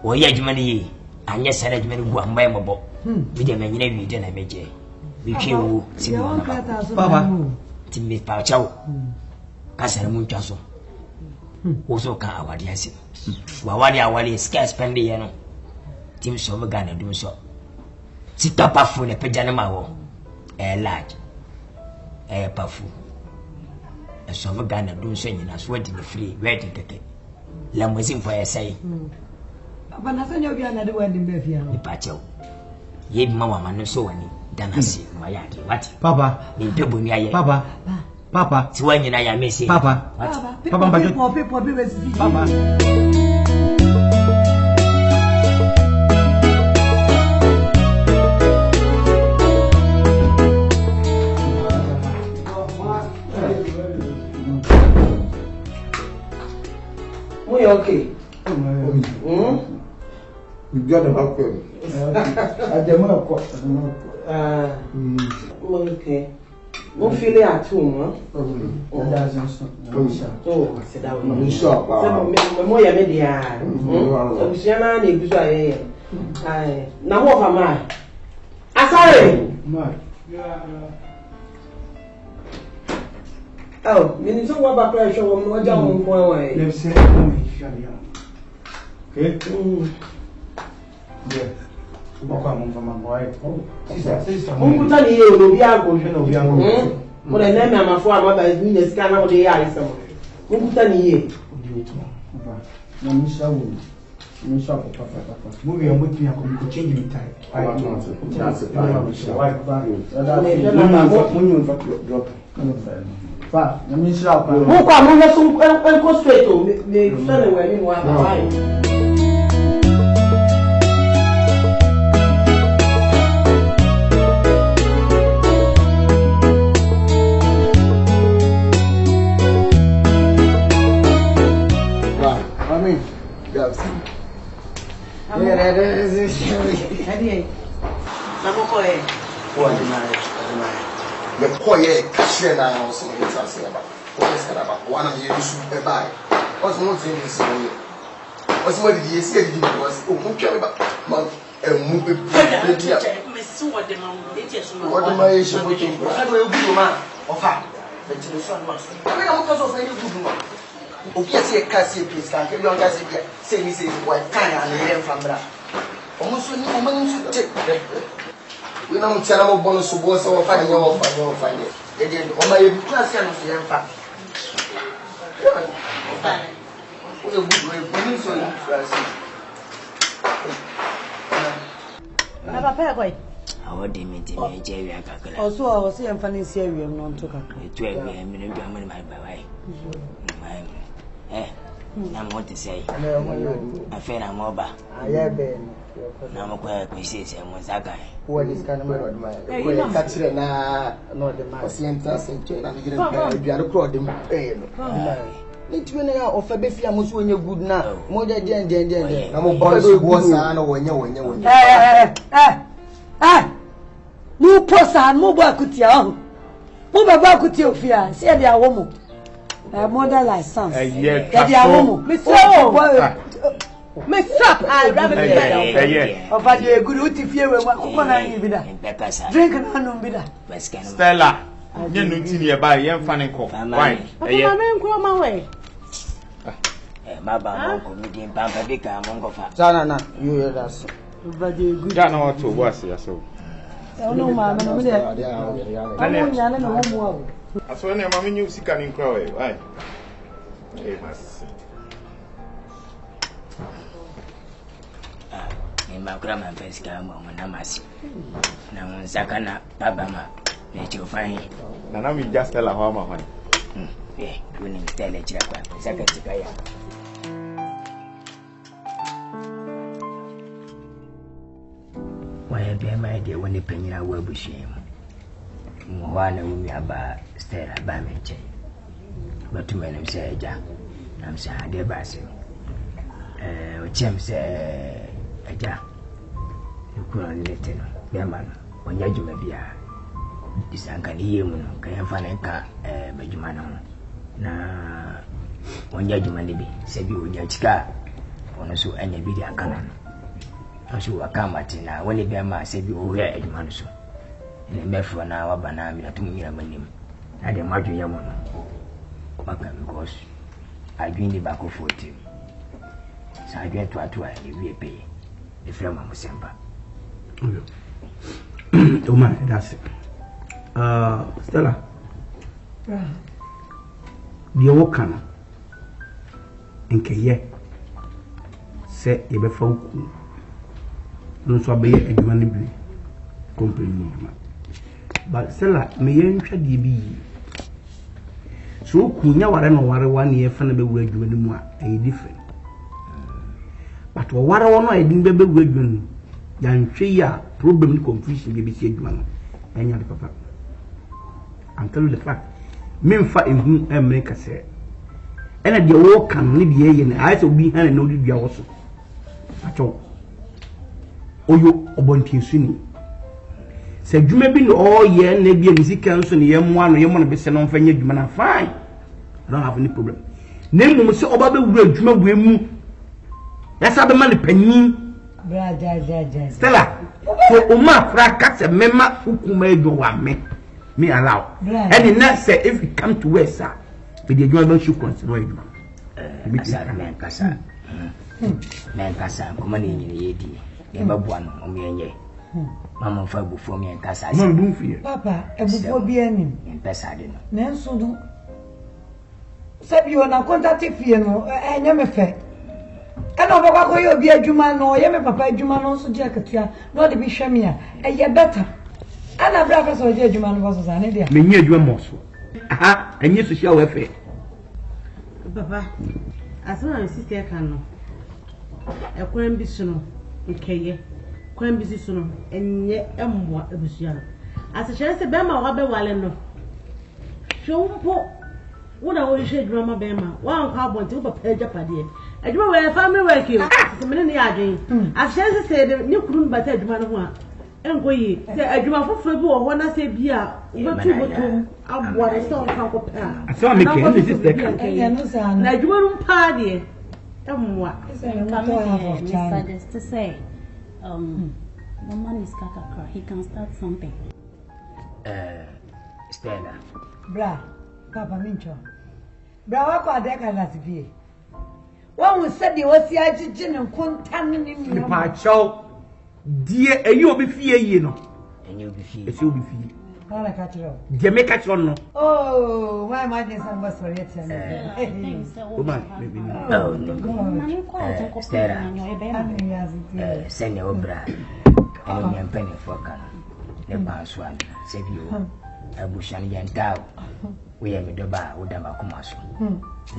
wo ya adwuma ne yi anya sara adwuma ne bua mbaye mobo media manyina wi de na meje bi twewu si mo na papa ti me pa chawo kasa mu ntwa so wo so ka awade ase wa awade sika spend ye no tim so me Ghana dum so sika pafu ne peja ne ma wo large pafu so me Ghana do so nyina so wadi ne free wedding keke la mosin for say papa na sanyo bia na de wedding be fia ni pa chew ye bi mama ma no so wani dana si ma ya de what papa ni pebo mi aye papa ti wa nyina ya mesi papa people be papa Okay. We got a back then. I don't Okay. Won't feel it at home, huh? Oh, sit down. I'm sure. More media. I'm Siana, you say, now what am I? Sorry. Oh, you need to go back to show them what down for away. Let's say, okay? Yeah. Welcome from my boy. Sister. Who tell you will be out of you? But I never am a farmer by the scan of the eye. Who tell you? Movie and with me, I could change me time. That's it. Fa, let me shout. Who come on some go straight to the fellow wedding one. The quiet cashier now also is asking about what is about one of you should buy. What's one thing is what's what did you say? It was about and move it. What am I issue with you? I will be man of her. The children was. I mean, because of any good one. Okay, see a cashier, please. Can't you guys say, me say, what kind of name from that? Almost when you take. We don't tell them bonus to go so fine, you're fine. Yedi o ma ye bi class ya no so ye mfa. O ye bu ni so yi class. Na papa ko yi. Awo de me je wi akakala. Oso o se yemfa ni se wi no nto kakra. Etu wi me no bi amani mai bawai. Na mo te say. Afa na mo ba. Aya be. Na mo kwa kwese se mo saka. Wo dis kana me rod mai. Ko ye ka kire na no de mai. Osienta se che na gire ba biare ko de no. Ni tiwe na ya ofa be fia mo so onye good na. Mo de den. Na mo boys go sa na wonye. Mu posa mu bo akutia ho. Mu baba akutia ofia. Se de awo mo. Mother license. Daddy awomo. Me stop. I grab it. Of a good uti fear when one bida. Drink and no bida. Stella. You know to buy young funny cough. Why? My way. My uncle meeting Pampa Dica among of us. Sana, you hear us. But you good. Don't know what to was here so. No, mamma, no, I saw your mammy knew she can cry. Why? In my grandma best come on Namasi. Now, Sakana, Babama, let you find. And I will just tell her how my yeah, winning tell a check. Sakaya. Why have you my dear when the penny I will be shame? One of me about Stella Bamiche. But to men say, Jack, I'm saying, dear Basim. Jim say, Jack, you couldn't let him, Beman, when you may be a disankan him, can find a car, Benjamin. Now, when you be, said you would judge car, or so any video cannon. I should come at it now when it be a man said you were a man so. In a method an hour banana to me, I didn't mark your woman. Because I dreamed the back of 40. So I went to a tour and we pay the film of December. Oh, my, that's it. Stella. The old can. In Kaye say, you be folk. No so be adwuma bi company mu but Stella me yen hwa de bi so kunya ware no ware wa ne fa na be wura adwuma mu a e different but ware wono e din be wura adwuma ya nhwe ya problem ni confusion be si adwuma no enya de papa I'm telling you the fact me mfa ehun America say ena de wo kan ne de ye ne ai so bi han na odi dua wo so acho oyo obontin suni se dwuma bi no ye na bia musika nso ne ye mo ano ye mo no be se no mfa nya dwuma na fine I don't have any problem nemu se oba be wura dwuma bu emu yasa be ma ne panyin bra ja Stella so o ma fra ka se mema hukuma edwo wa me allow and the next say if you come to west sir be the dwuma be should consider edwo men kasa kuma ne nyine yedi e babua no omienye mama fa bufo mi nkasa no bufie papa ebufo bi anim mpesa de no nenso do sabi ona contact fie no enye me fe ana obakwa ko yo bi adwuma no ye me papa adwuma no so je akatua no de bi hweme a eye better ana bra fa so je adwuma no so sa ne dia me nya adwuma mo so aha enye social welfare papa asana sister kan no ekwan bi so no ikeye kwan bi so no enye emwa ebusua no asechere se bema wa be wale no hwompo wo na wo hwe drama bema wa nka abonte wo papa ajapade adwuma we family work yo se mene ne adwen asechere se ni kuru bata adwuma no ho a enkoyi se adwuma foforo bi wo ho na se bi a wobetu botom aboa ne se onka ko pa asema me ke ni sister kan na adwuma no pa de emwa suggest to say Mama is Kakakra, he can start something. Stella. Bra, Papa Mincho. Bra, what are they going to be? One who said you was the agent and contaminating the part show. Dear, and you'll be fear, you know. And you'll be fear. You'll be fear. Ana catcher. Je me catch on no. Oh, why am I this number for it? Woman, maybe send your bra. And you penny for can. The boss one, save you. A bush and yantao. We have a doba with a macumas.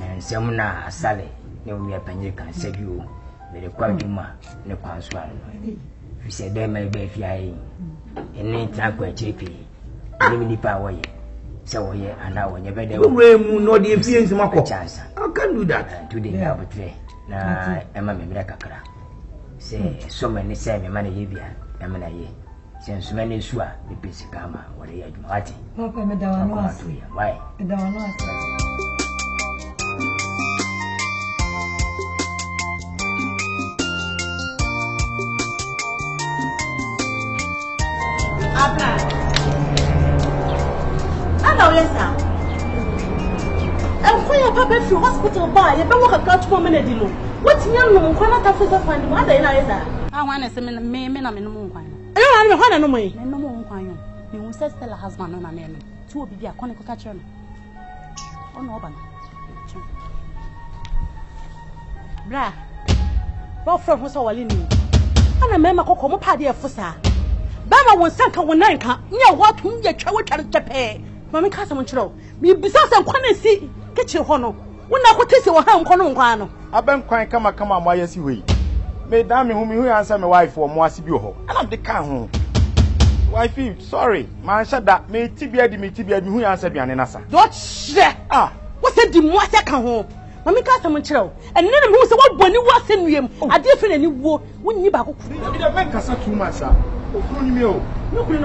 And some now, Sally, no, we are penny can save you. Very quite ma, no pass one. We said there may be flying. And then track where JP. Give me power. So, yeah, and now when you better no the influence Marco chance. I can do that. Today, I would say, nah, Emma Miracara. Say, so many say me money here, Emma ye. Since many swear the piece of karma, what are you watching? Papa, Madame, why? Hello, yes, now. And for papa to hospital boy, you don't work a catch woman at you. What's young woman cannot have to find mother in Isa? I want to say, me, I'm in the moon. I don't know no way. No more. You will say Stella husband on a name. Two will be a conical catcher. Oh, no, but. Bra. Both from who's all in you. And a member called Como Paddy of Fossa. Bama was sunk on 9 near what whom you travel to pay. Mammy Casamoncho, me besides and quan see, get your honor. When I could taste your home, Cono. I've been quite come on why yes you Madame whom you answer my wife for Moasibu. And I'm the car. Wifey, sorry, man, shut that. May Tibia who answered me an answer. Don't share. Ah, what's it? The more second home. Mammy Casamoncho, and none of who's what when you was in him. I different and you war when you back. Too much, sir.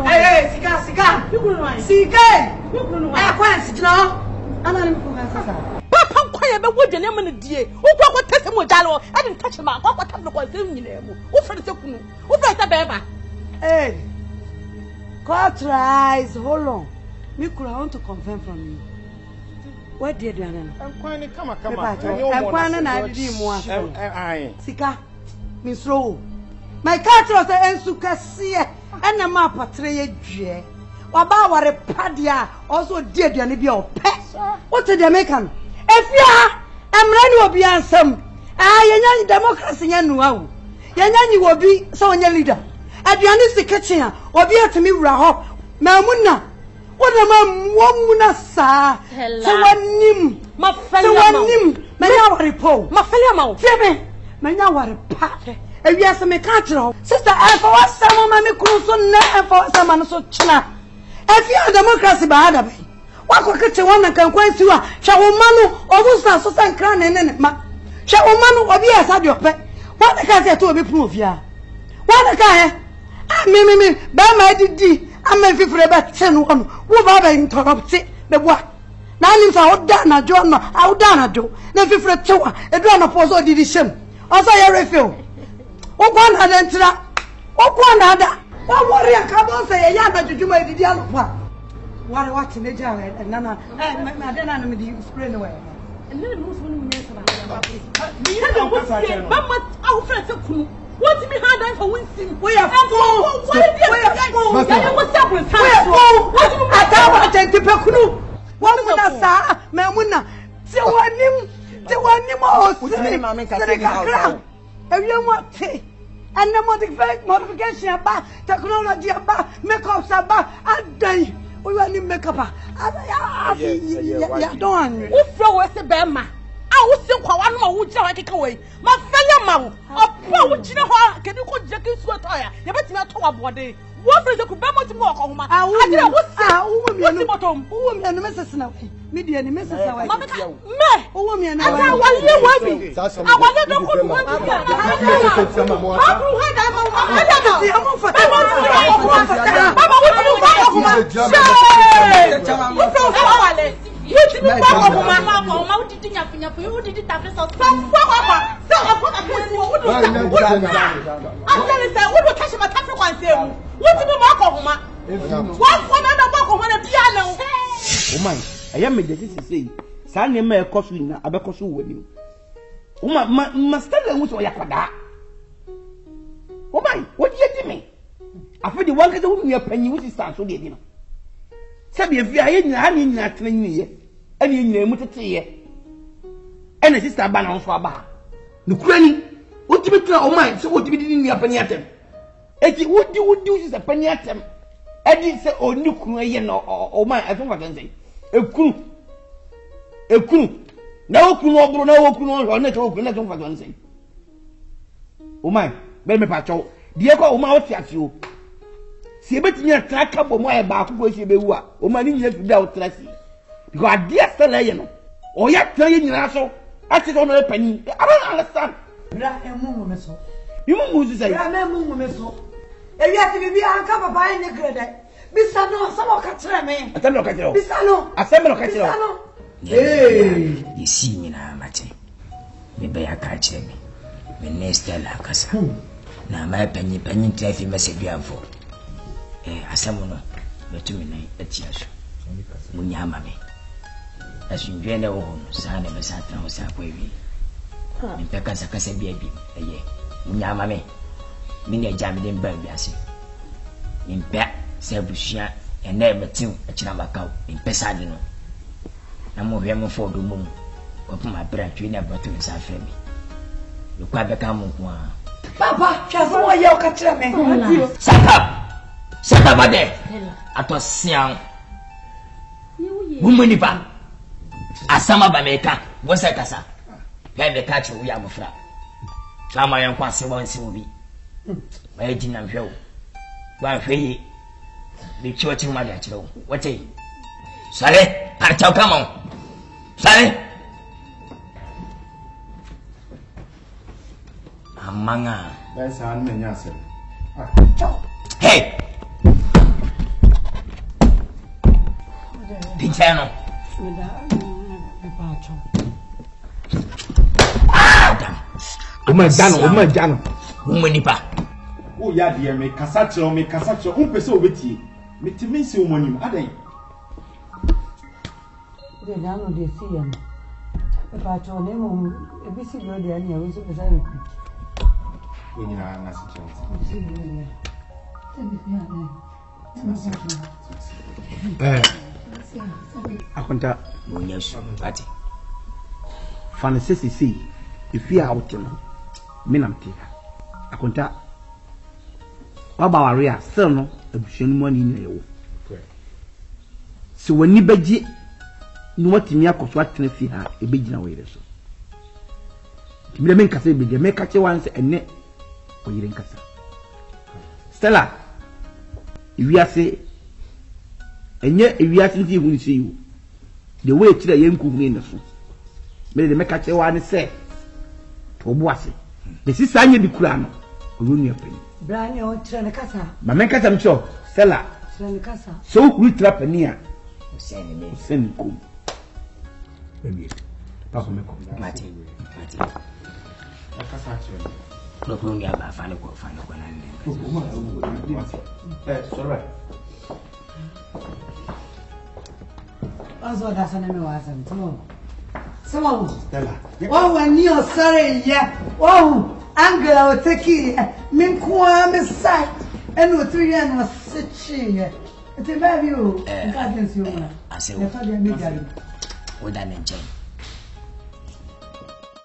Hey, cigar. Papa, quiet, but what the name of the dear? Who got testimony? I didn't touch him. What time was in you? Who for the second? Who got the baby? Hey, God tries. Hold on. Me could want to confirm from you. What did you do? I'm quite come on. I'm quite an idea. Sika, Miss Rowe. My catcher was an Sucasia and a map of 3 years. Waba padia also did the be of pet. What's a Jamaican? If you are, I'm ready to be handsome. I am democracy and wow. Yanani will be so on your leader. At the end of the kitchen, or be at me raho. Mamuna. What a mamuna, sir. So one nim, my fellow nim, Maya repo, my fellow Jimmy, Maya pat. If you have some catcher, sister, I for what some mammy cruise never for someone so china. If you are democracy by other way, what could catch one and can quite you? Shall Manu almost a so and crown and ma? Shall Manu or be as I your pet? What the cat to be proof ya? What the cat? Me, by my did I'm a fifth about 10 1 who have interrupted the what? Now if I would done a John, I would done a do. The fifth tower, a drone of also did the also I refill. Oh, one had entered. Oh, one had. What warrior come on say a yard to do my deal? What watching the jar and Nana and Madonna with you spread away. And then most women Mamma, our friends of Kunu. What's me hard for Winston? We are full. What's up with I don't to Pekunu. What would I say, Mamuna? The one more. If you want tea and the modification about technology about makeup about and day we want to make up. I don't know. Who throw us a bema? I was still one more would I take away. My fellow man, a poor China, can you go jacket sweat? You better not talk about it. What is the Kubama to walk on my own? Who and Mrs. Snow? Media and Mrs. Snow. Oh, woman, I want you. I want Woman, I am a disease say, Sandy may cost me a becosu with you. Woman, must tell them who's Yapada. Woman, what do you do me? I feel the one who you penny which is so dinner. Sabi if you are in honey not ye, and you name it ye. And a sister ban on Swaba. No cranny, what to be tell mine, so what to be in your peniatem. If you would do is a peniatem. I didn't say, oh, no, or my, I don't want to say. A crew. No crew, no crew, or not open, I don't want to say. Oh, my, baby patrol, dear, go out at you. See, but you attack up on my back, which you be what, or my English without Tracy. Because I dare tell you, or yet tell you, I sit on a penny. I don't understand. You must say, I'm a woman. If you have to be uncovered by any grade, Bisano, some of Catrame. I look at you. Bisano, I said, look at you. Hey, you see me now, Mate. Maybe I catch me. When next tell her, Cassa. Now, my penny traffic message you have for. As someone, but 2 minutes at years. Munyamame. As you get home, son of a Satan was up with me. In Pecasa Casa baby, a year. Munyamame. Mini jammed in Belgiasi. In Pet, Sebusia, and never two a Chinabacao in Pesadino. I'm more young for the moon. Open my breath, you never to Miss Afremi. You quite become one. Papa, just one yoke at me. Shut up, my day. I was young. Woman, a summer by Meka, was a casa. Let the catch we are frap. Some I am passing once will be. My agent and Joe. One free the church in my natural. What a sorry, I shall come on. Sorry. Among that's how many answer. Hey, the channel. Oh my Jano. Umanipa. Oh, yeah, dear, make Casacho, Umpeso with you. Make to miss you money, are they? They don't know they see him. If I told him, a busy girl, the idea was very quick. When you are not I contact Munyas, Patty. Fantasy see if you are out, Minam Tia. I contact Baba Son of Shin money in your. So when you beji, no what in Yakos what can see her a big away. So the make us say, the make catch once and net or you didn't cassa. Stella, if you are say, and yet if you are thinking when you see you, the way to the young cooking in the food. May the make catch one say, Tobuasi. The sister I be crown, Runia penny. Brand new Trenacasa. My make us, I'm sure, Stella. Trenacasa. So we trap near. Send come. Maybe Papa Matty. Look, long about final sorry. Also, that's an enemy. Someone, Stella. Oh, when you're sorry, yeah. Oh, Angela will take it. Minqua, Miss Sight, and with 3 years was sitting here. It's a value. I say, what I need. What I need.